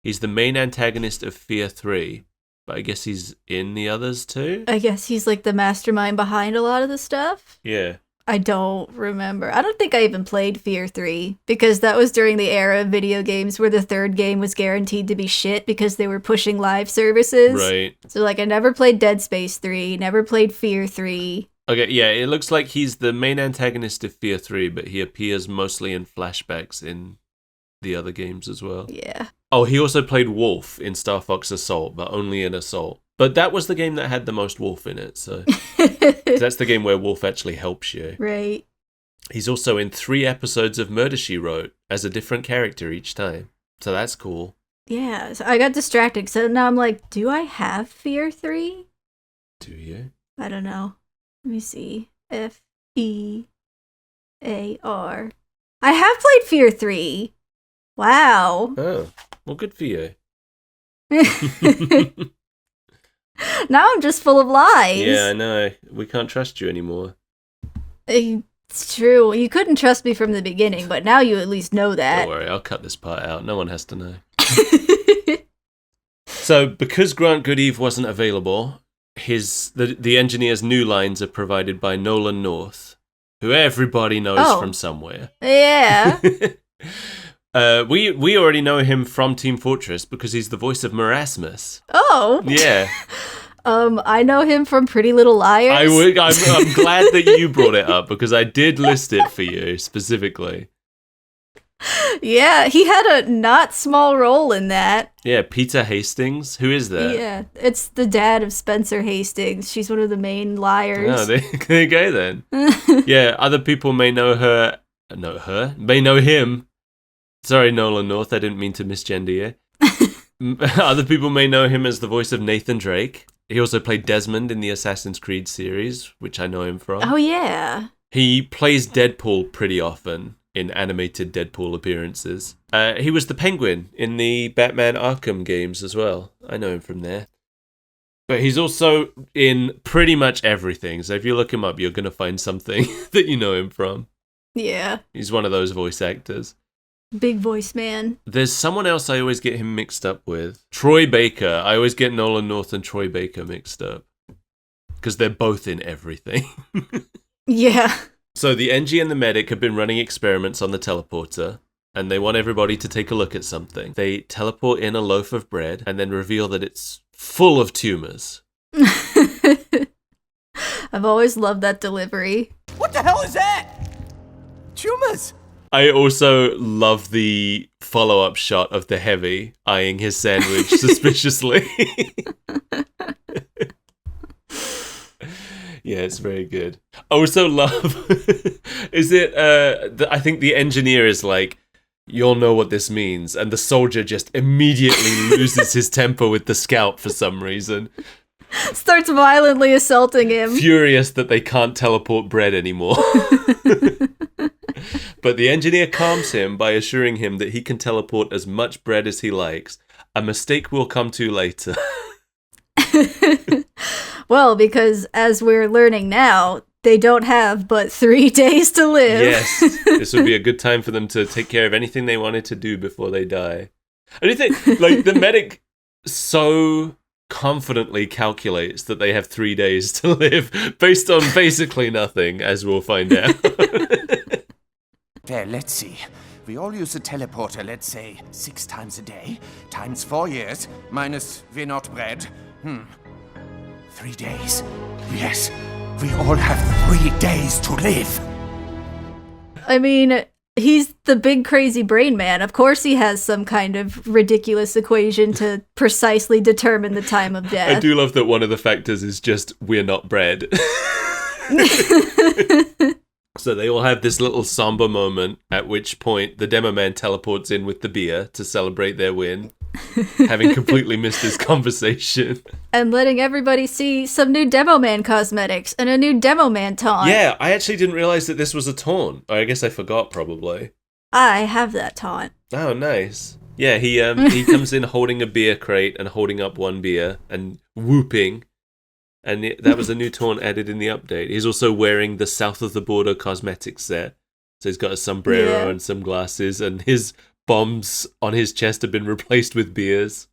He's the main antagonist of Fear 3, but I guess he's in the others too? I guess he's like the mastermind behind a lot of the stuff? Yeah. I don't remember. I don't think I even played Fear 3, because that was during the era of video games where the third game was guaranteed to be shit because they were pushing live services. Right. So, like, I never played Dead Space 3, never played Fear 3. Okay, yeah, it looks like he's the main antagonist of Fear 3, but he appears mostly in flashbacks in the other games as well. Yeah. Oh, he also played Wolf in Star Fox Assault, but only in Assault. But that was the game that had the most Wolf in it, so... That's the game where Wolf actually helps you. Right. He's also in 3 episodes of Murder, She Wrote as a different character each time. So that's cool. Yeah, so I got distracted. So now I'm like, do I have Fear 3? Do you? I don't know. Let me see. Fear. I have played Fear 3. Wow. Oh, well, good for you. Now I'm just full of lies. Yeah, I know. We can't trust you anymore. It's true. You couldn't trust me from the beginning, but now you at least know that. Don't worry, I'll cut this part out. No one has to know. So, because Grant Goodeve wasn't available, the engineer's new lines are provided by Nolan North, who everybody knows from somewhere. Yeah. We already know him from Team Fortress because he's the voice of Marasmus. Oh. Yeah. I know him from Pretty Little Liars. I'm glad that you brought it up because I did list it for you specifically. Yeah, he had a not small role in that. Yeah, Peter Hastings. Who is that? Yeah, it's the dad of Spencer Hastings. She's one of the main liars. Oh, there you go then. Yeah, other people may know her. May know him. Sorry, Nolan North, I didn't mean to misgender you. Other people may know him as the voice of Nathan Drake. He also played Desmond in the Assassin's Creed series, which I know him from. Oh, yeah. He plays Deadpool pretty often in animated Deadpool appearances. He was the Penguin in the Batman Arkham games as well. I know him from there. But he's also in pretty much everything, so if you look him up, you're going to find something that you know him from. Yeah. He's one of those voice actors. Big voice man. There's someone else I always get him mixed up with. Troy Baker. I always get Nolan North and Troy Baker mixed up. Because they're both in everything. Yeah. So the Engie and the medic have been running experiments on the teleporter, and they want everybody to take a look at something. They teleport in a loaf of bread, and then reveal that it's full of tumors. I've always loved that delivery. What the hell is that? Tumors! I also love the follow-up shot of the Heavy eyeing his sandwich suspiciously. Yeah, it's very good. I also love... I think the engineer is like, you'll know what this means. And the soldier just immediately loses his temper with the scout for some reason. Starts violently assaulting him. Furious that they can't teleport bread anymore. But the engineer calms him by assuring him that he can teleport as much bread as he likes. A mistake we'll come to later. Well, because as we're learning now, they don't have but 3 days to live. Yes, this would be a good time for them to take care of anything they wanted to do before they die. And you think, like, the medic so confidently calculates that they have 3 days to live based on basically nothing, as we'll find out. There, let's see. We all use a teleporter, let's say, 6 times a day, times 4 years, minus we're not bread. 3 days. Yes, we all have 3 days to live. I mean, he's the big crazy brain man. Of course he has some kind of ridiculous equation to precisely determine the time of death. I do love that one of the factors is just, we're not bread. So they all have this little somber moment, at which point the demo man teleports in with the beer to celebrate their win, having completely missed his conversation. And letting everybody see some new Demo Man cosmetics and a new Demo Man taunt. Yeah, I actually didn't realize that this was a taunt. I guess I forgot, probably. I have that taunt. Oh, nice. Yeah, he comes in holding a beer crate and holding up one beer and whooping. And that was a new taunt added in the update. He's also wearing the South of the Border cosmetics set. So he's got a sombrero and some glasses, and his bombs on his chest have been replaced with beers.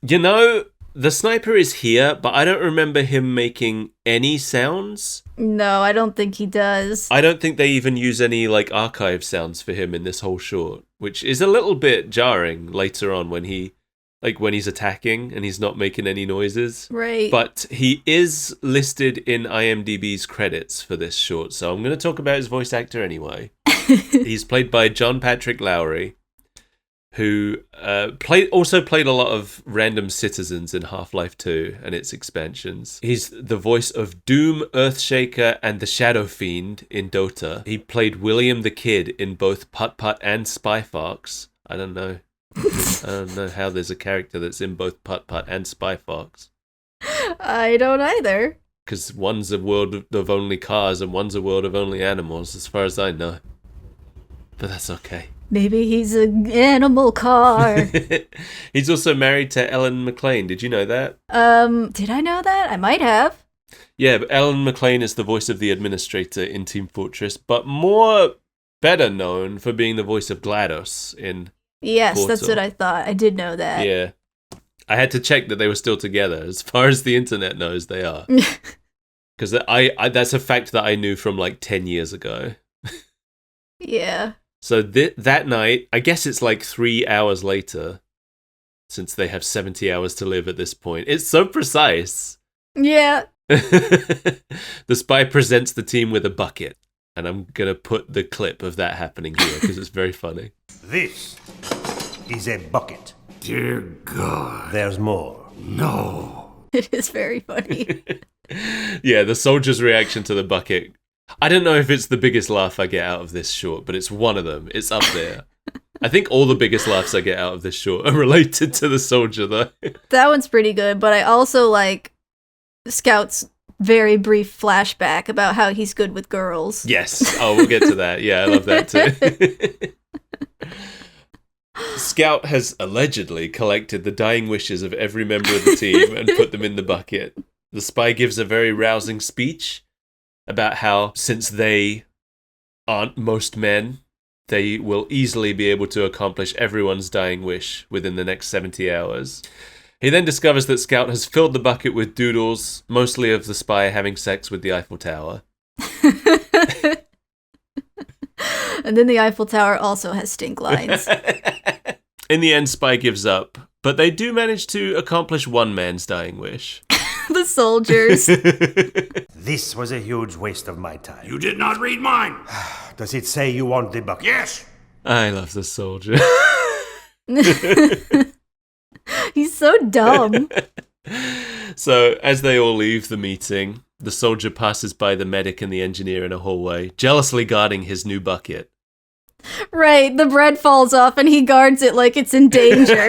You know, the sniper is here, but I don't remember him making any sounds. No, I don't think he does. I don't think they even use any, like, archive sounds for him in this whole short, which is a little bit jarring later on when he's attacking and he's not making any noises. Right. But he is listed in IMDb's credits for this short, so I'm going to talk about his voice actor anyway. He's played by John Patrick Lowry, who also played a lot of random citizens in Half-Life 2 and its expansions. He's the voice of Doom, Earthshaker, and the Shadow Fiend in Dota. He played William the Kid in both Putt Putt and Spy Fox. I don't know how there's a character that's in both Putt Putt and Spy Fox. I don't either. Because one's a world of only cars and one's a world of only animals, as far as I know. But that's okay. Maybe he's an animal car. He's also married to Ellen McLean. Did you know that? Did I know that? I might have. Yeah, but Ellen McLean is the voice of the administrator in Team Fortress, but better known for being the voice of GLaDOS in Yes, Portal. that's what I thought. I did know that. Yeah. I had to check that they were still together. As far as the internet knows, they are. Because that's a fact that I knew from like 10 years ago. Yeah. So that night, I guess it's like 3 hours later, since they have 70 hours to live at this point. It's so precise. Yeah. The spy presents the team with a bucket. And I'm going to put the clip of that happening here because it's very funny. This is a bucket. Dear God. There's more. No. It is very funny. Yeah, the soldier's reaction to the bucket. I don't know if it's the biggest laugh I get out of this short, but it's one of them. It's up there. I think all the biggest laughs I get out of this short are related to the soldier, though. That one's pretty good, but I also like Scout's very brief flashback about how he's good with girls. Yes. Oh, we'll get to that. Yeah, I love that too. Scout has allegedly collected the dying wishes of every member of the team and put them in the bucket. The spy gives a very rousing speech about how, since they aren't most men, they will easily be able to accomplish everyone's dying wish within the next 70 hours. He then discovers that Scout has filled the bucket with doodles, mostly of the spy having sex with the Eiffel Tower. And then the Eiffel Tower also has stink lines. In the end, Spy gives up, but they do manage to accomplish one man's dying wish. The soldiers. This was a huge waste of my time. You did not read mine. Does it say you want the bucket? Yes. I love the soldier. He's so dumb. So, as they all leave the meeting, the soldier passes by the medic and the engineer in a hallway, jealously guarding his new bucket. Right, the bread falls off and he guards it like it's in danger.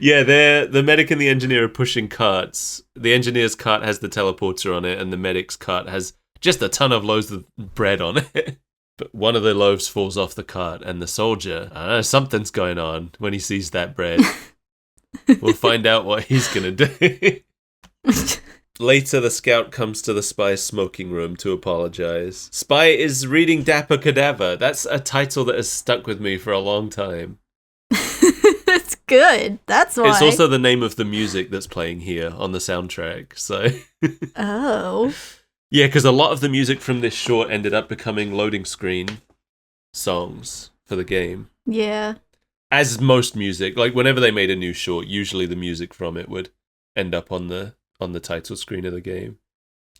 Yeah, the medic and the engineer are pushing carts. The engineer's cart has the teleporter on it, and the medic's cart has just a ton of loaves of bread on it. But one of the loaves falls off the cart, and the soldier, I don't know, something's going on when he sees that bread. We'll find out what he's gonna do. Later, the scout comes to the spy's smoking room to apologize. Spy is reading Dapper Cadaver. That's a title that has stuck with me for a long time. It's good. That's why. It's also the name of the music that's playing here on the soundtrack. So, Oh. yeah, because a lot of the music from this short ended up becoming loading screen songs for the game. Yeah. As most music, like whenever they made a new short, usually the music from it would end up on the title screen of the game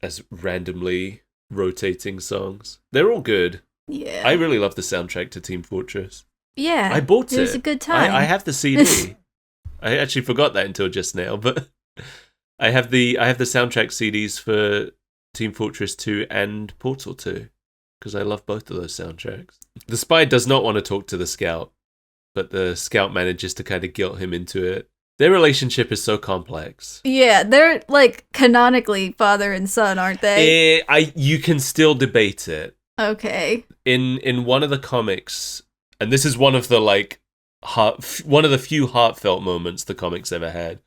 as randomly rotating songs. They're all good. Yeah. I really love the soundtrack to Team Fortress. Yeah. I bought it. It was a good time. I have the CD. I actually forgot that until just now, but I have the soundtrack CDs for Team Fortress 2 and Portal 2 because I love both of those soundtracks. The spy does not want to talk to the scout, but the scout manages to kind of guilt him into it. Their relationship is so complex. Yeah, they're like canonically father and son, aren't they? You can still debate it. Okay. In one of the comics, and this is one of the one of the few heartfelt moments the comics ever had.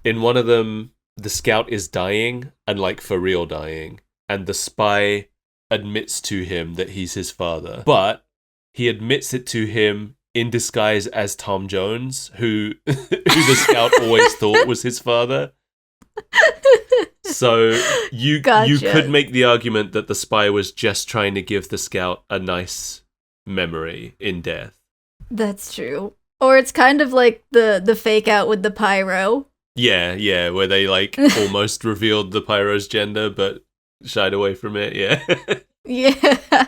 In one of them, the scout is dying, and like for real dying, and the spy admits to him that he's his father, but he admits it to him in disguise as Tom Jones, who the scout always thought was his father. So you could make the argument that the spy was just trying to give the scout a nice memory in death. That's true. Or it's kind of like the fake out with the pyro. Yeah, where they like almost revealed the pyro's gender, but shied away from it, yeah. Yeah.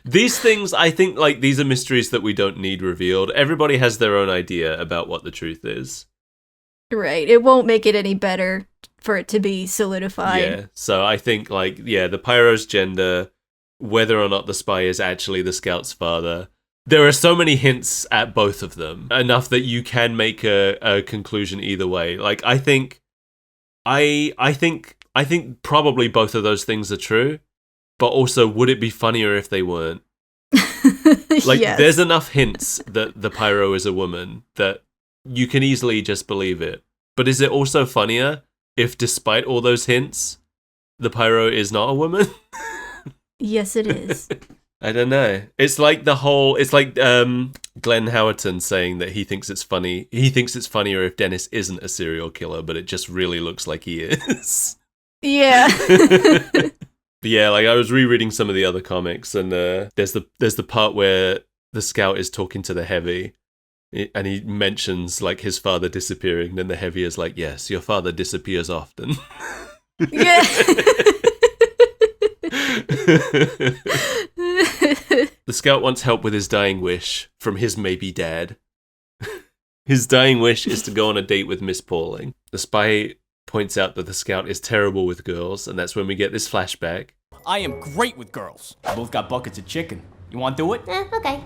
These things, I think, like, these are mysteries that we don't need revealed. Everybody has their own idea about what the truth is. Right. It won't make it any better for it to be solidified. Yeah, so I think, like, yeah, the pyro's gender, whether or not the spy is actually the scout's father. There are so many hints at both of them, enough that you can make a conclusion either way. Like, I think probably both of those things are true, but also, would it be funnier if they weren't? Like, yes. There's enough hints that the pyro is a woman that you can easily just believe it. But is it also funnier if, despite all those hints, the pyro is not a woman? Yes, it is. I don't know. It's like Glenn Howerton saying that he thinks it's funny. He thinks it's funnier if Dennis isn't a serial killer, but it just really looks like he is. Yeah. Yeah, like I was rereading some of the other comics, and there's the part where the scout is talking to the heavy, and he mentions like his father disappearing. And then the heavy is like, "Yes, your father disappears often." Yeah. The scout wants help with his dying wish from his maybe dad. His dying wish is to go on a date with Miss Pauling. The spy points out that the scout is terrible with girls, and that's when we get this flashback. I am great with girls. Both got buckets of chicken. You want to do it? Okay.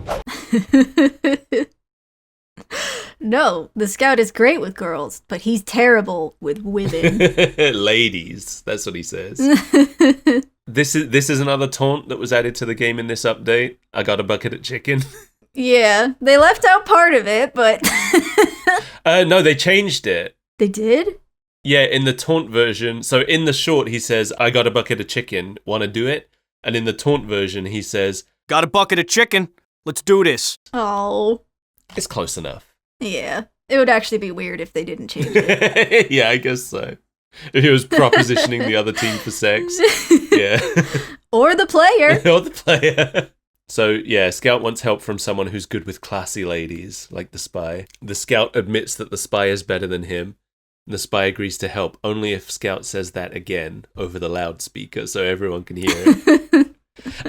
No, the scout is great with girls, but he's terrible with women. Ladies, that's what he says. This is another taunt that was added to the game in this update. I got a bucket of chicken. Yeah, they left out part of it, but... No, they changed it. They did? Yeah, in the taunt version. So in the short, he says, I got a bucket of chicken. Want to do it? And in the taunt version, he says, Got a bucket of chicken. Let's do this. Oh. it's close enough. Yeah. It would actually be weird if they didn't change it. Yeah, I guess so. If he was propositioning the other team for sex. Yeah. Or the player. Or the player. So, yeah, Scout wants help from someone who's good with classy ladies, like the spy. The Scout admits that the spy is better than him. And the spy agrees to help only if Scout says that again over the loudspeaker so everyone can hear it.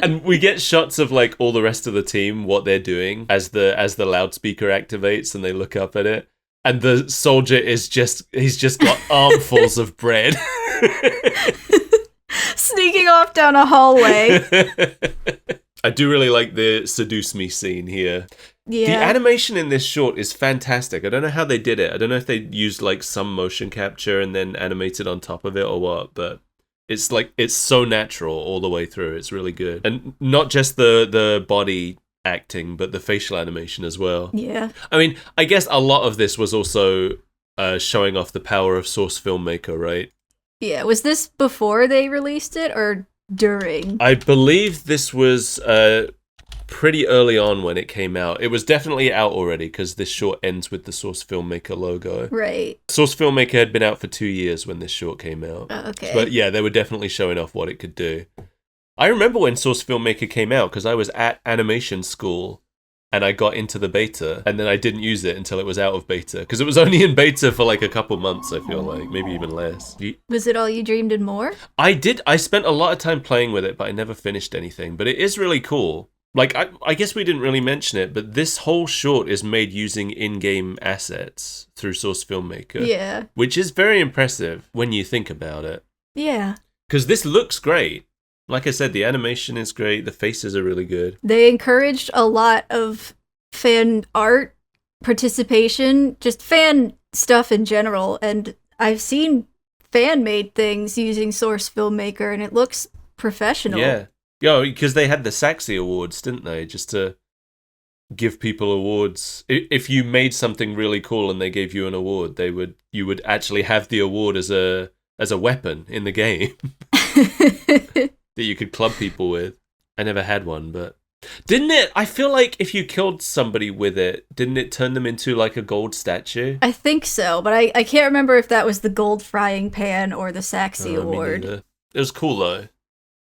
And we get shots of like all the rest of the team, what they're doing as the loudspeaker activates and they look up at it. And the soldier he's just got armfuls of bread. Sneaking off down a hallway. I do really like the seduce me scene here. Yeah. The animation in this short is fantastic. I don't know how they did it. I don't know if they used like some motion capture and then animated on top of it or what, but it's like it's so natural all the way through. It's really good. And not just the body acting, but the facial animation as well. Yeah. I mean, I guess a lot of this was also showing off the power of Source Filmmaker, right? Yeah. Was this before they released it or during? I believe this was pretty early on when it came out. It was definitely out already because this short ends with the Source Filmmaker logo. Right. Source Filmmaker had been out for 2 years when this short came out. Okay. But yeah, they were definitely showing off what it could do. I remember when Source Filmmaker came out because I was at animation school and I got into the beta and then I didn't use it until it was out of beta because it was only in beta for like a couple months, I feel like, maybe even less. Was it all you dreamed and more? I spent a lot of time playing with it, but I never finished anything. But it is really cool. Like, I guess we didn't really mention it, but this whole short is made using in-game assets through Source Filmmaker. Yeah. Which is very impressive when you think about it. Yeah. Because this looks great. Like I said, the animation is great. The faces are really good. They encouraged a lot of fan art participation, just fan stuff in general. And I've seen fan-made things using Source Filmmaker, and it looks professional. Yeah. Yeah, because they had the Saxy Awards, didn't they? Just to give people awards. If you made something really cool and they gave you an award, you would actually have the award as a weapon in the game that you could club people with. I never had one, but didn't it? I feel like if you killed somebody with it, didn't it turn them into like a gold statue? I think so, but I can't remember if that was the gold frying pan or the Saxy Me Award. neither. It was cool though.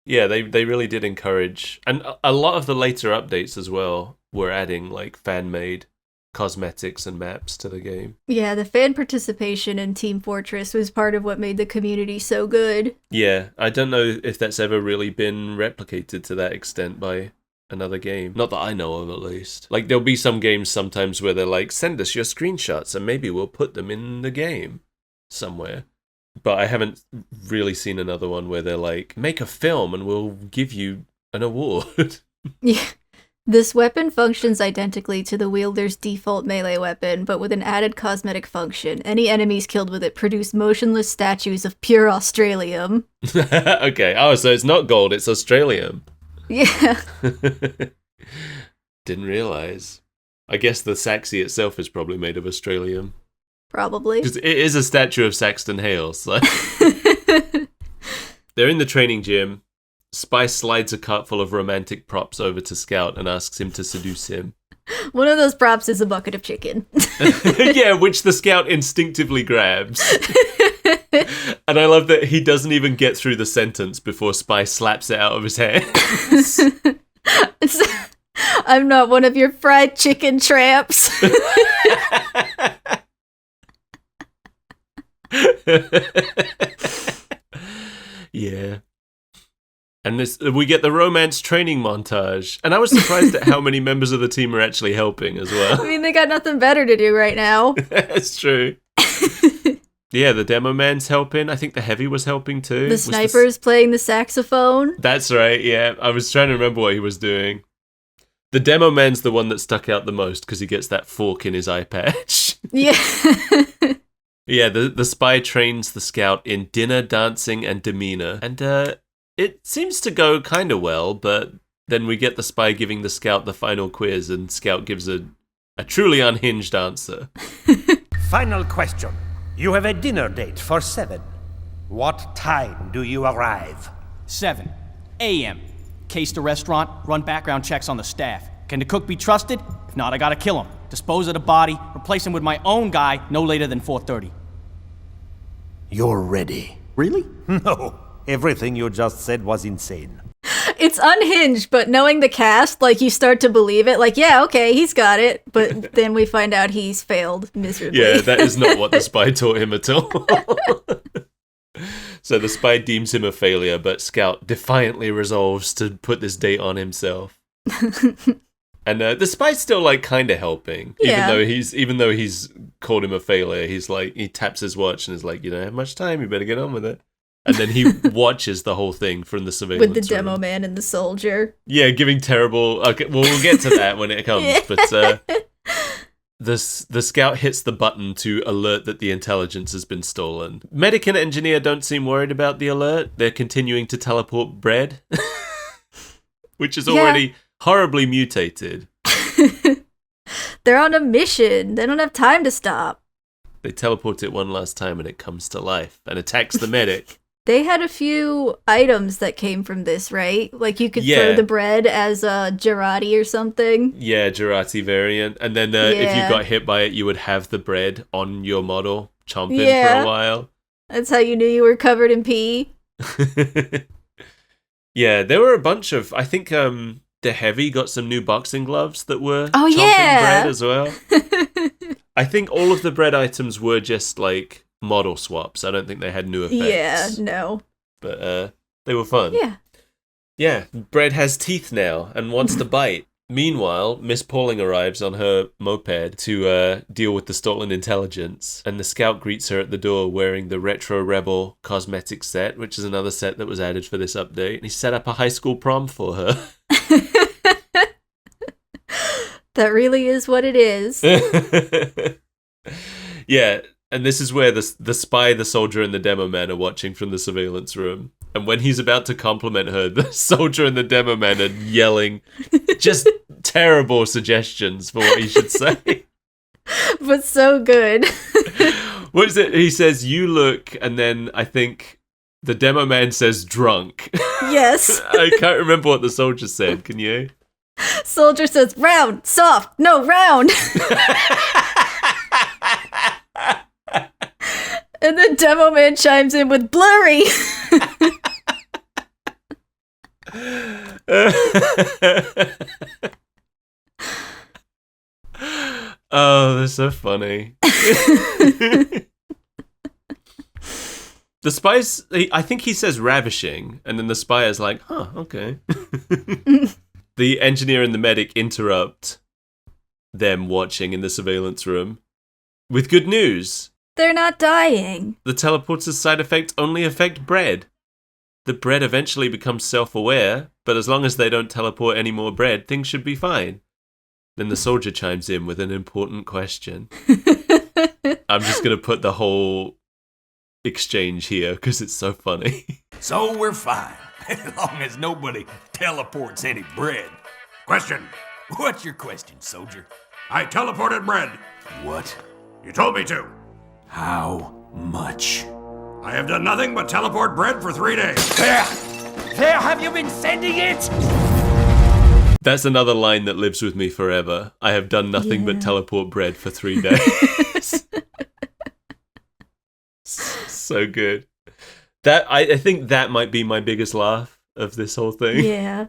Yeah, they really did encourage, and a lot of the later updates as well were adding like fan-made cosmetics and maps to the game. Yeah, the fan participation in Team Fortress was part of what made the community so good. Yeah, I don't know if that's ever really been replicated to that extent by another game. Not that I know of, at least. Like, there'll be some games sometimes where they're like, send us your screenshots and maybe we'll put them in the game somewhere. But I haven't really seen another one where they're like, make a film and we'll give you an award. Yeah. This weapon functions identically to the wielder's default melee weapon, but with an added cosmetic function. Any enemies killed with it produce motionless statues of pure Australium. Okay, so it's not gold, it's Australium. Yeah. Didn't realise. I guess the Saxy itself is probably made of Australium. Probably. Because it is a statue of Saxton Hales. So. They're in the training gym. Spice slides a cart full of romantic props over to Scout and asks him to seduce him. One of those props is a bucket of chicken. Yeah, which the Scout instinctively grabs. And I love that he doesn't even get through the sentence before Spice slaps it out of his hands. I'm not one of your fried chicken tramps. Yeah. And we get the romance training montage. And I was surprised at how many members of the team are actually helping as well. I mean, they got nothing better to do right now. That's true. Yeah, the demo man's helping. I think the heavy was helping too. The sniper's playing the saxophone. That's right, yeah. I was trying to remember what he was doing. The demo man's the one that stuck out the most because he gets that fork in his eye patch. Yeah. Yeah, the spy trains the Scout in dinner, dancing, and demeanor. And it seems to go kind of well, but then we get the spy giving the Scout the final quiz, and Scout gives a truly unhinged answer. Final question. You have a dinner date for 7. What time do you arrive? 7 a.m. Case the restaurant, run background checks on the staff. Can the cook be trusted? If not, I gotta kill him. Dispose of the body, replace him with my own guy no later than 4:30. You're ready. Really? No. Everything you just said was insane. It's unhinged, but knowing the cast, like, you start to believe it. Like, yeah, okay, he's got it. But then we find out he's failed miserably. Yeah, that is not what the spy taught him at all. So the spy deems him a failure, but Scout defiantly resolves to put this date on himself. And the spy's still like kind of helping, Yeah. even though he's called him a failure. He's like, he taps his watch and is like, you don't have much time. You better get on with it. And then he watches the whole thing from the surveillance With the demo room. man and the soldier. Yeah, giving terrible. Okay, well, we'll get to that when it comes. Yeah. But the Scout hits the button to alert that the intelligence has been stolen. Medic and engineer don't seem worried about the alert. They're continuing to teleport bread, which is already horribly mutated. They're on a mission. They don't have time to stop. They teleport it one last time and it comes to life and attacks the medic. They had a few items that came from this, right? Like, you could Yeah. throw the bread as a Gerati or something. Yeah, Gerati variant. And then if you Yeah. got hit by it, you would have the bread on your model, chomping for Yeah. a while. That's how you knew you were covered in pee. Yeah, there were a bunch of. I think the heavy got some new boxing gloves that were Oh, chomping yeah. bread as well. I think all of the bread items were just like model swaps. I don't think they had new effects. Yeah, no. But they were fun. Yeah. Yeah, Bread has teeth now and wants to bite. Meanwhile, Miss Pauling arrives on her moped to deal with the stolen intelligence, and the scout greets her at the door wearing the Retro Rebel cosmetic set, which is another set that was added for this update. And he set up a high school prom for her. That really is what it is. Yeah, and this is where the spy, the soldier, and the demo man are watching from the surveillance room. And when he's about to compliment her, the soldier and the demo man are yelling just terrible suggestions for what he should say. But so good. What is it? He says, "You look," and then I think the demo man says, "drunk." Yes. I can't remember what the soldier said. Can you? Soldier says, "Round, soft, no, round." And the demo man chimes in with blurry. Oh, they're so funny. The spy's, I think he says ravishing, and then the spy is like, huh, okay. The engineer and the medic interrupt them watching in the surveillance room with good news. They're not dying. The teleporter's side effects only affect Bread. The Bread eventually becomes self-aware, but as long as they don't teleport any more Bread, things should be fine. Then the soldier chimes in with an important question. I'm just going to put the whole exchange here because it's so funny. So we're fine, as long as nobody teleports any bread. Question. What's your question, soldier? I teleported bread. What? You told me to. How much? I have done nothing but teleport bread for 3 days. There have you been sending it? That's another line that lives with me forever. I have done nothing but teleport Bread for 3 days. So good. That I think that might be my biggest laugh of this whole thing. Yeah.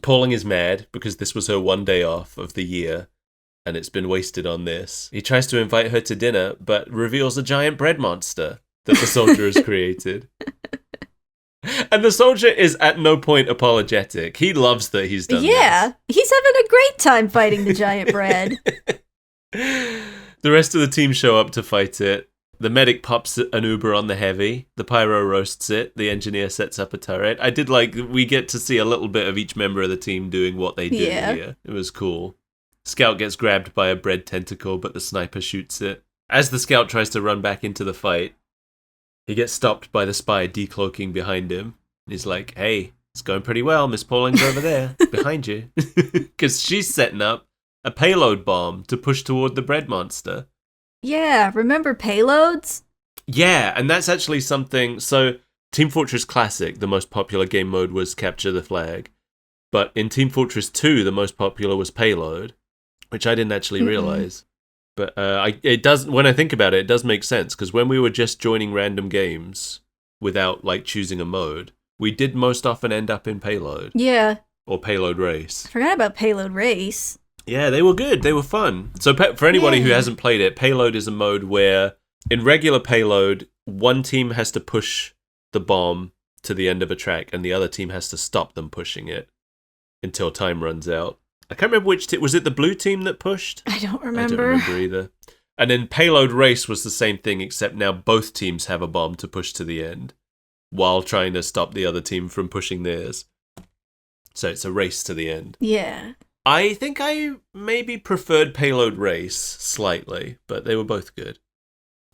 Pauling is mad because this was her 1 day off of the year, and it's been wasted on this. He tries to invite her to dinner, but reveals a giant bread monster that the soldier has created. And the soldier is at no point apologetic. He loves that he's done Yeah. He's having a great time fighting the giant bread. The rest of the team show up to fight it. The medic pops an Uber on the heavy. The pyro roasts it. The engineer sets up a turret. I did like, we get to see a little bit of each member of the team doing what they do here. It was cool. Scout gets grabbed by a bread tentacle, but the sniper shoots it. As the scout tries to run back into the fight, he gets stopped by the spy decloaking behind him. He's like, hey, it's going pretty well. Miss Pauling's over there, behind you. Because she's setting up a payload bomb to push toward the bread monster. Yeah, remember payloads? Yeah, and that's actually something... So, Team Fortress Classic, the most popular game mode was Capture the Flag. But in Team Fortress 2, the most popular was Payload, which I didn't actually realize. But it does. When I think about it, it does make sense, because when we were just joining random games without like choosing a mode, we did most often end up in Payload. Yeah. Or Payload Race. Forgot about Payload Race. Yeah, they were good. They were fun. So for anybody who hasn't played it, Payload is a mode where in regular Payload, one team has to push the bomb to the end of a track and the other team has to stop them pushing it until time runs out. I can't remember which was it the blue team that pushed? I don't remember. I don't remember either. And then Payload Race was the same thing, except now both teams have a bomb to push to the end while trying to stop the other team from pushing theirs. So it's a race to the end. Yeah. I think I maybe preferred Payload Race slightly, but they were both good.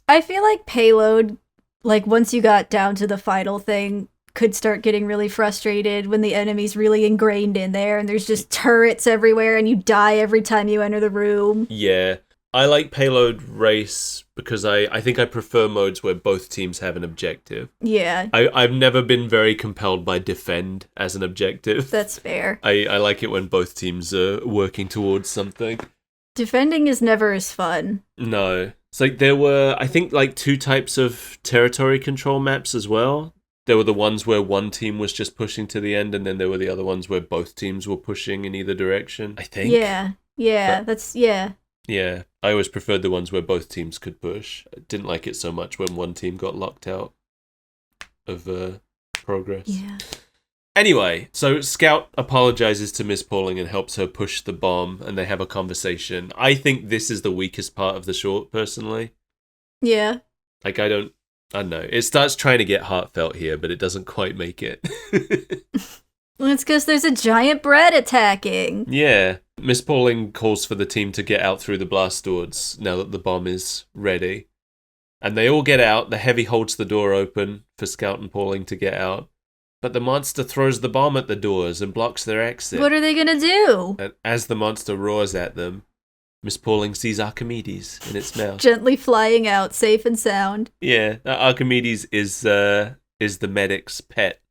I feel like Payload, like once you got down to the final thing, could start getting really frustrated when the enemy's really ingrained in there and there's just turrets everywhere and you die every time you enter the room. Yeah. I like Payload Race because I think I prefer modes where both teams have an objective. Yeah. I've never been very compelled by Defend as an objective. That's fair. I like it when both teams are working towards something. Defending is never as fun. No. It's like there were, I think, like 2 types of territory control maps as well. There were the ones where one team was just pushing to the end, and then there were the other ones where both teams were pushing in either direction, I think. Yeah. Yeah, I always preferred the ones where both teams could push. I didn't like it so much when one team got locked out of progress. Yeah. Anyway, so Scout apologizes to Miss Pauling and helps her push the bomb, and they have a conversation. I think this is the weakest part of the short, personally. Yeah. Like, I don't know. It starts trying to get heartfelt here, but it doesn't quite make it. Well, it's because there's a giant bread attacking. Yeah. Miss Pauling calls for the team to get out through the blast doors now that the bomb is ready. And they all get out. The Heavy holds the door open for Scout and Pauling to get out. But the monster throws the bomb at the doors and blocks their exit. What are they gonna do? And as the monster roars at them, Miss Pauling sees Archimedes in its mouth. Gently flying out, safe and sound. Yeah, Archimedes is the medic's pet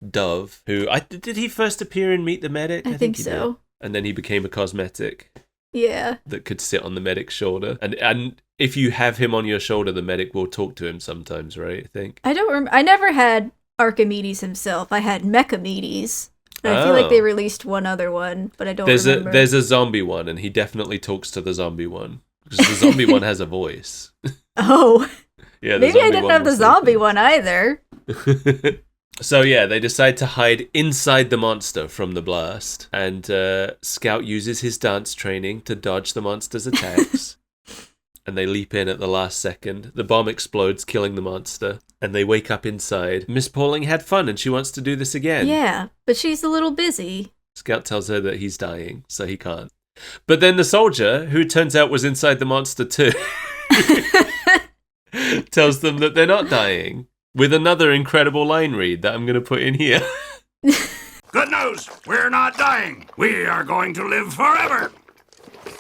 dove. Who did he first appear in Meet the Medic? I think he so. did. And then he became a cosmetic Yeah. that could sit on the medic's shoulder. And if you have him on your shoulder, the medic will talk to him sometimes, right? I think. I don't remember. I never had Archimedes himself. I had Mechamedes. And I feel like they released one other one, but I don't remember. There's a zombie one, and he definitely talks to the zombie one. Because the zombie one has a voice. Oh. Yeah. Maybe I didn't have the zombie one either. So yeah, they decide to hide inside the monster from the blast, and Scout uses his dance training to dodge the monster's attacks. And they leap in at the last second. The bomb explodes, killing the monster, and they wake up inside. Miss Pauling had fun, and she wants to do this again. Yeah, but she's a little busy. Scout tells her that he's dying, so he can't. But then the soldier, who turns out was inside the monster too, tells them that they're not dying, with another incredible line read that I'm going to put in here. Good news! We're not dying. We are going to live forever.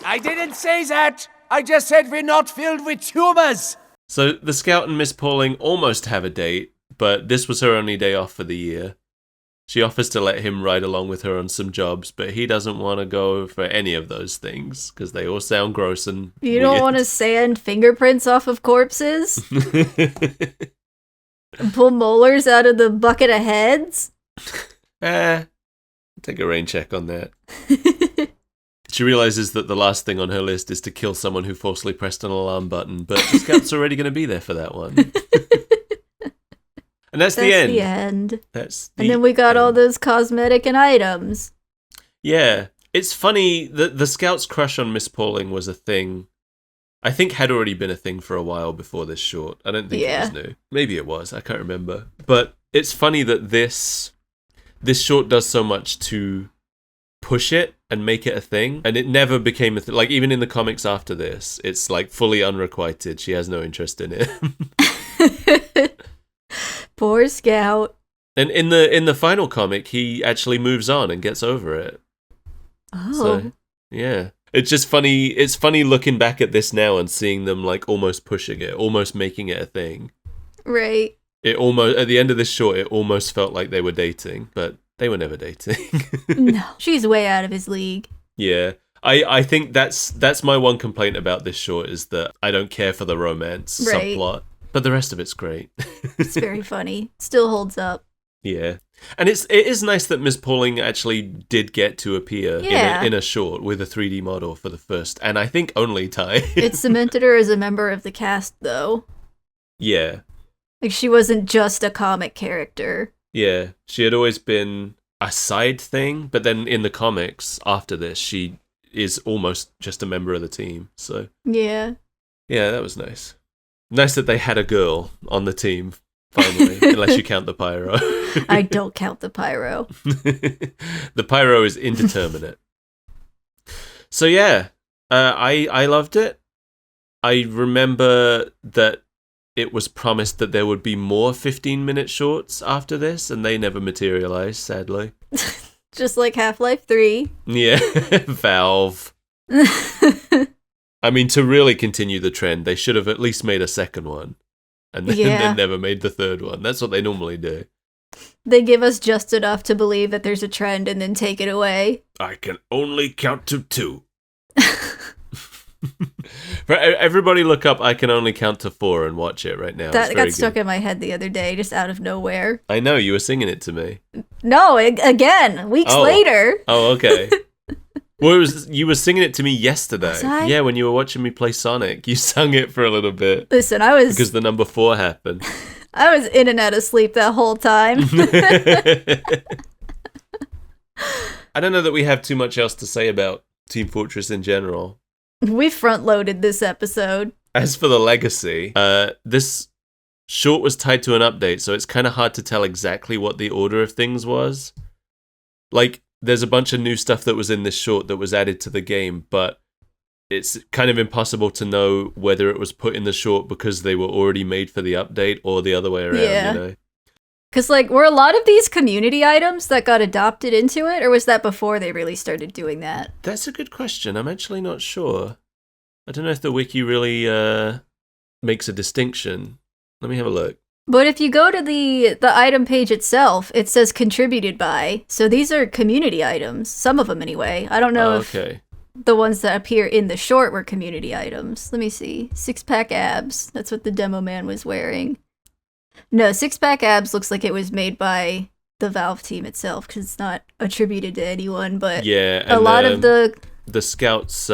I didn't say that. I just said we're not filled with tumors. So the Scout and Miss Pauling almost have a date, but this was her only day off for the year. She offers to let him ride along with her on some jobs, but he doesn't want to go for any of those things because they all sound gross and You don't want to sand fingerprints off of corpses? And pull molars out of the bucket of heads? Take a rain check on that. She realizes that the last thing on her list is to kill someone who falsely pressed an alarm button, but the Scout's already going to be there for that one. And that's the end. And then we got all those cosmetic and items. Yeah. It's funny that the Scout's crush on Miss Pauling was a thing. I think had already been a thing for a while before this short. I don't think it was new. Maybe it was. I can't remember. But it's funny that this short does so much to push it and make it a thing, and it never became a thing. Like, even in the comics after this, it's like fully unrequited. She has no interest in it. Poor Scout. And in the final comic, he actually moves on and gets over it. Oh. So, yeah. It's just funny. It's funny looking back at this now and seeing them like almost pushing it, almost making it a thing. Right. It almost, at the end of this short, it almost felt like they were dating, but they were never dating. No, she's way out of his league. Yeah. I think that's my one complaint about this short is that I don't care for the romance subplot, but the rest of it's great. It's very funny. Still holds up. Yeah. And it is nice that Miss Pauling actually did get to appear in a short with a 3D model for the first, and I think only time. It cemented her as a member of the cast, though. Yeah. Like, she wasn't just a comic character. Yeah. She had always been a side thing, but then in the comics after this, she is almost just a member of the team. So yeah, that was nice. Nice that they had a girl on the team finally, unless you count the pyro. I don't count the pyro. The pyro is indeterminate. So yeah, I loved it. I remember that it was promised that there would be more 15-minute shorts after this, and they never materialized, sadly. Just like Half-Life 3. Yeah, Valve. I mean, to really continue the trend, they should have at least made a second one. And then never made the third one. That's what they normally do. They give us just enough to believe that there's a trend and then take it away. I can only count to 2. Everybody look up I Can Only Count to 4 and watch it right now. That got stuck in my head the other day, just out of nowhere. I know, you were singing it to me. No, again, weeks later. Oh, okay. Well, you were singing it to me yesterday. Was I? Yeah, when you were watching me play Sonic. You sung it for a little bit. Listen, because the number 4 happened. I was in and out of sleep that whole time. I don't know that we have too much else to say about Team Fortress in general. We front-loaded this episode. As for the legacy, this short was tied to an update, so it's kind of hard to tell exactly what the order of things was. Like, there's a bunch of new stuff that was in this short that was added to the game, but it's kind of impossible to know whether it was put in the short because they were already made for the update or the other way around, Yeah. you know? Because, like, were a lot of these community items that got adopted into it, or was that before they really started doing that? That's a good question. I'm actually not sure. I don't know if the wiki really makes a distinction. Let me have a look. But if you go to the item page itself, it says contributed by. So these are community items. Some of them, anyway. I don't know if Okay. the ones that appear in the short were community items. Let me see. 6-pack abs. That's what the demo man was wearing. No, 6-pack abs looks like it was made by the Valve team itself because it's not attributed to anyone. But Yeah, a lot of the Scout's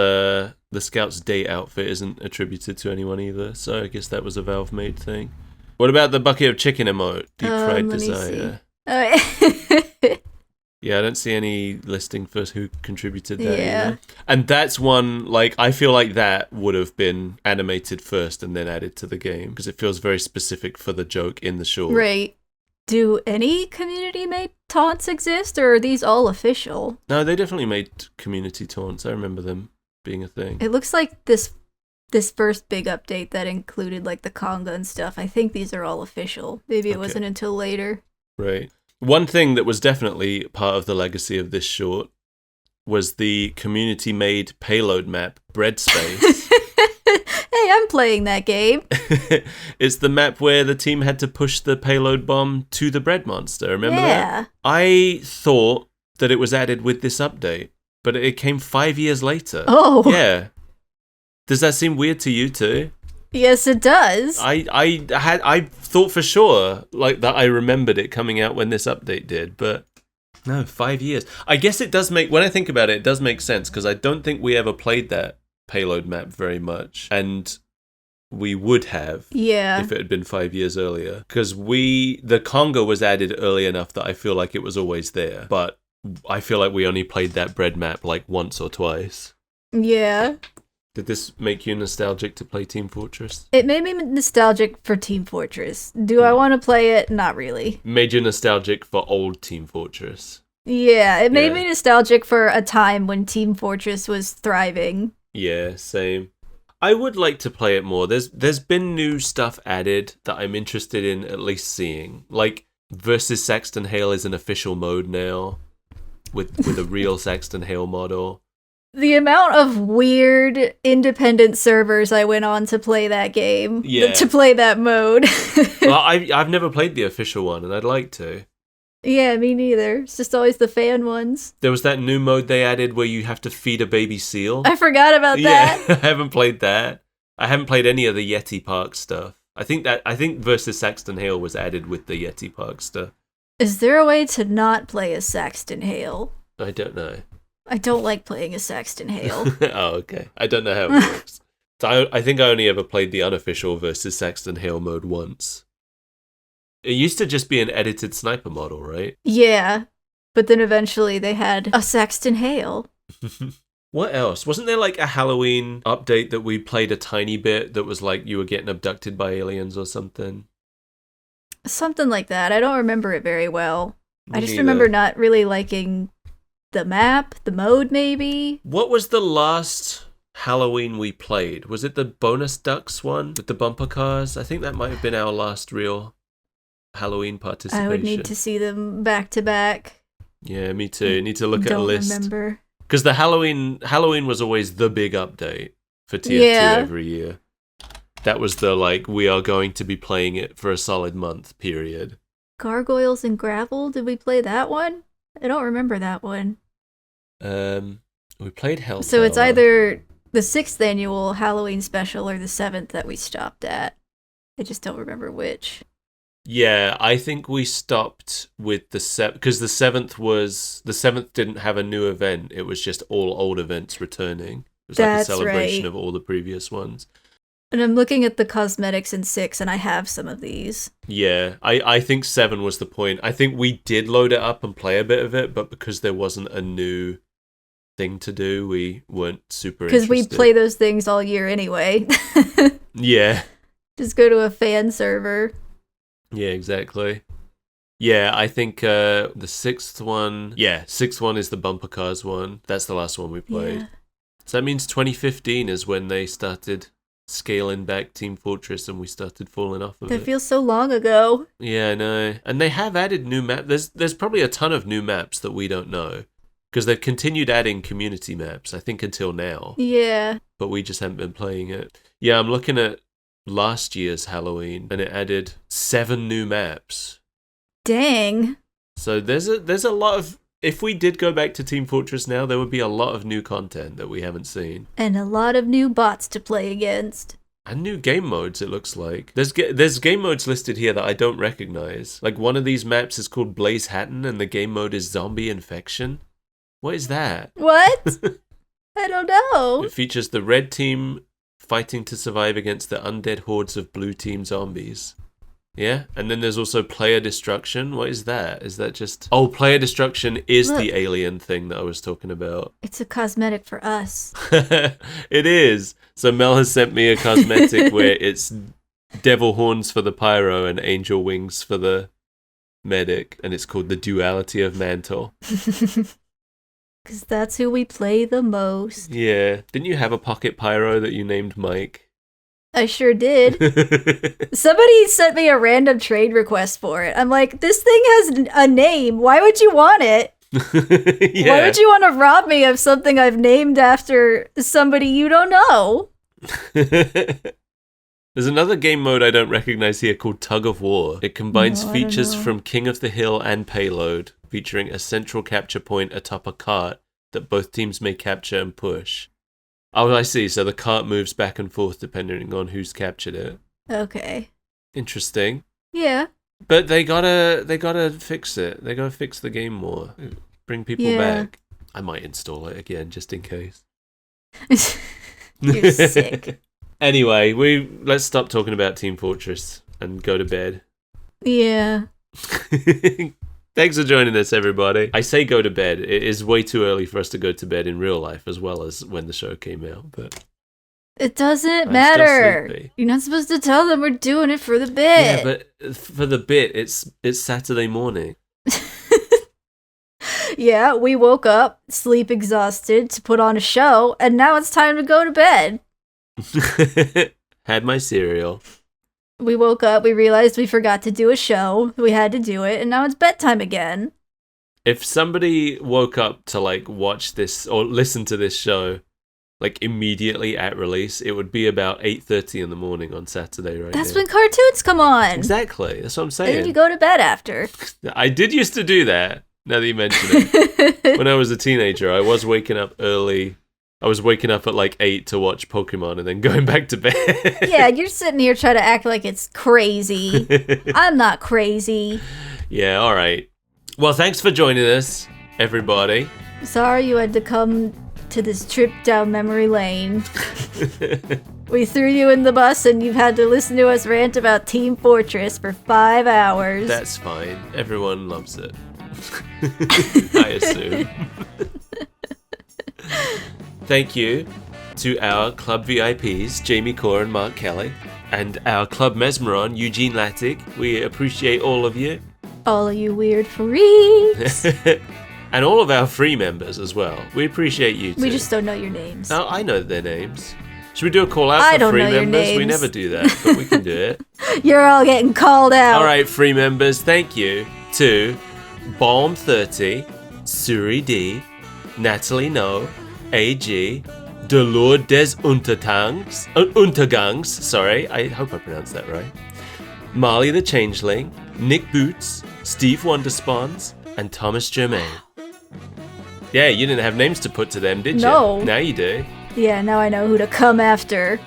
date outfit isn't attributed to anyone either, so I guess that was a Valve made thing. What about the bucket of chicken emote? Deep fried let me desire. see. Yeah, I don't see any listing for who contributed that Yeah. either. And that's one, like, I feel like that would have been animated first and then added to the game, because it feels very specific for the joke in the short. Right. Do any community-made taunts exist, or are these all official? No, they definitely made community taunts. I remember them being a thing. It looks like this first big update that included, like, the conga and stuff. I think these are all official. Maybe it Okay. wasn't until later. Right. One thing that was definitely part of the legacy of this short was the community-made payload map, Bread Space. Hey, I'm playing that game. It's the map where the team had to push the payload bomb to the bread monster. Remember Yeah. that? I thought that it was added with this update, but it came 5 years later. Oh. Yeah. Does that seem weird to you too? Yes, it does. I thought for sure like that I remembered it coming out when this update did, but no, 5 years. I guess it does make, when I think about it, it does make sense because I don't think we ever played that payload map very much, and we would have Yeah. if it had been 5 years earlier, because the conga was added early enough that I feel like it was always there, but I feel like we only played that bread map like once or twice. Yeah. Did this make you nostalgic to play Team Fortress? It made me nostalgic for Team Fortress. Do I want to play it? Not really. Made you nostalgic for old Team Fortress? Yeah, it made Yeah. me nostalgic for a time when Team Fortress was thriving. Yeah, same. I would like to play it more. There's been new stuff added that I'm interested in at least seeing. Like versus Saxton Hale is an official mode now with a real Saxton Hale model. The amount of weird independent servers I went on to play that game, Yeah. to play that mode. Well, I've never played the official one, and I'd like to. Yeah, me neither. It's just always the fan ones. There was that new mode they added where you have to feed a baby seal. I forgot about that. Yeah, I haven't played that. I haven't played any of the Yeti Park stuff. I think versus Saxton Hale was added with the Yeti Park stuff. Is there a way to not play as Saxton Hale? I don't know. I don't like playing as Saxton Hale. Oh, okay. I don't know how it works. So I think I only ever played the unofficial versus Saxton Hale mode once. It used to just be an edited sniper model, right? Yeah, but then eventually they had a Saxton Hale. What else? Wasn't there like a Halloween update that we played a tiny bit that was like you were getting abducted by aliens or something? Something like that. I don't remember it very well. I Me just neither. remember not really liking the map, the mode maybe. What was the last Halloween we played? Was it the Bonus Ducks one with the bumper cars? I think that might have been our last real Halloween participation. I would need to see them back to back. Yeah, me too. Need to look at a Don't list. remember. Because the Halloween was always the big update for tier Yeah. 2 every year. That was the like, we are going to be playing it for a solid month period. Gargoyles and Gravel? Did we play that one? I don't remember that one. We played Hell So it's Tower. either the 6th annual Halloween special or the 7th that we stopped at. I just don't remember which. Yeah, I think we stopped with the 7th because the 7th didn't have a new event. It was just all old events returning. It was That's like a celebration right. of all the previous ones. And I'm looking at the cosmetics in 6, and I have some of these. Yeah, I think 7 was the point. I think we did load it up and play a bit of it, but because there wasn't a new thing to do, we weren't super interested. Because we play those things all year anyway. Yeah. Just go to a fan server. Yeah, exactly. Yeah, I think the 6th one... Yeah, 6th one is the bumper cars one. That's the last one we played. Yeah. So that means 2015 is when they started scaling back Team Fortress and we started falling off of it. That feels so long ago. Yeah, I know. And they have added new maps. There's probably a ton of new maps that we don't know. Because they've continued adding community maps, I think, until now. Yeah. But we just haven't been playing it. Yeah, I'm looking at last year's Halloween, and it added 7 new maps. Dang. So there's a lot of... If we did go back to Team Fortress now, there would be a lot of new content that we haven't seen. And a lot of new bots to play against. And new game modes, it looks like. There's game modes listed here that I don't recognize. Like, one of these maps is called Blaze Hatton, and the game mode is Zombie Infection. What is that? What? I don't know. It features the red team fighting to survive against the undead hordes of blue team zombies. Yeah, and then there's also player destruction. What is that? Is that just... Oh, player destruction is Look. the alien thing that I was talking about. It's a cosmetic for us. It is. So Mel has sent me a cosmetic where it's devil horns for the pyro and angel wings for the medic, and it's called the Duality of Mantle. Because that's who we play the most. Yeah. Didn't you have a pocket pyro that you named Mike? I sure did. Somebody sent me a random trade request for it. I'm like, this thing has a name. Why would you want it? Yeah. Why would you want to rob me of something I've named after somebody you don't know? There's another game mode I don't recognize here called Tug of War. It combines No, I don't features know. from King of the Hill and Payload, featuring a central capture point atop a cart that both teams may capture and push. Oh, I see. So the cart moves back and forth depending on who's captured it. Okay. Interesting. Yeah. But they gotta fix it. They gotta fix the game more. Bring people Yeah. back. I might install it again just in case. You're sick. Anyway, let's stop talking about Team Fortress and go to bed. Yeah. Thanks for joining us, everybody. I say go to bed. It is way too early for us to go to bed in real life as well as when the show came out, but It doesn't I'm still matter. sleepy. You're not supposed to tell them we're doing it for the bit. yeah, but for the bit, it's Saturday morning. Yeah, we woke up, sleep exhausted, to put on a show, and now it's time to go to bed. Had my cereal. We woke up, we realized we forgot to do a show, we had to do it, and now it's bedtime again. If somebody woke up to like watch this or listen to this show like immediately at release, it would be about 8:30 in the morning on Saturday right That's now. when cartoons come on. Exactly. That's what I'm And saying. then you go to bed after. I did used to do that, now that you mention it. When I was a teenager, I was waking up early. I was waking up at like 8 to watch Pokemon and then going back to bed. Yeah, you're sitting here trying to act like it's crazy. I'm not crazy. Yeah, all right. Well, thanks for joining us, everybody. Sorry you had to come to this trip down memory lane. We threw you in the bus and you've had to listen to us rant about Team Fortress for 5 hours. That's fine. Everyone loves it. I assume. Thank you to our club VIPs, Jamie Core and Mark Kelly, and our club Mesmeron, Eugene Lattig. We appreciate all of you. All of you weird freaks. And all of our free members as well. We appreciate you too. We just don't know your names. Oh, I know their names. Should we do a call out I for don't free know your members? We names. never do that, but we can do it. You're all getting called out. All right, free members, thank you to Balm30, Suri D, Natalie No, AG, Delord des Untergangs, sorry, I hope I pronounced that right. Marley the Changeling, Nick Boots, Steve Wonderspawns, and Thomas Germain. Yeah, you didn't have names to put to them, did you? No. Now you do. Yeah, now I know who to come after.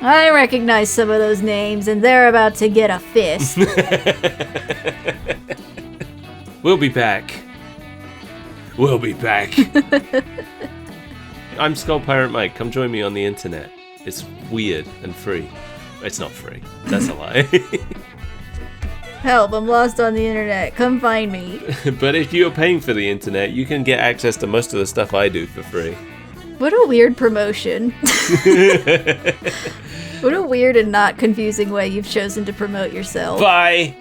I recognize some of those names, and they're about to get a fist. We'll be back. We'll be back. I'm Skull Pirate Mike. Come join me on the internet. It's weird and free. It's not free. That's a lie. Help, I'm lost on the internet. Come find me. But if you're paying for the internet, you can get access to most of the stuff I do for free. What a weird promotion. What a weird and not confusing way you've chosen to promote yourself. Bye!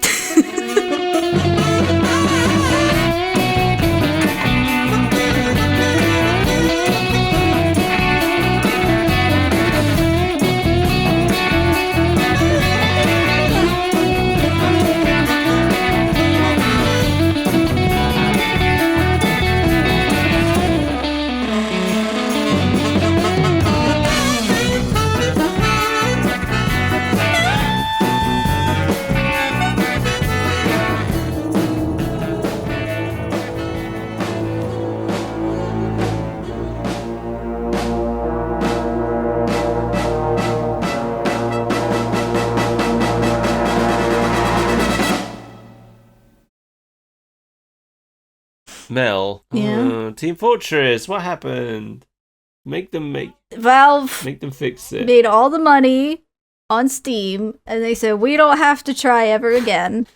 Mel. Yeah? Team Fortress, what happened? Make them Valve fix it. made all the money on Steam, and they said, we don't have to try ever again.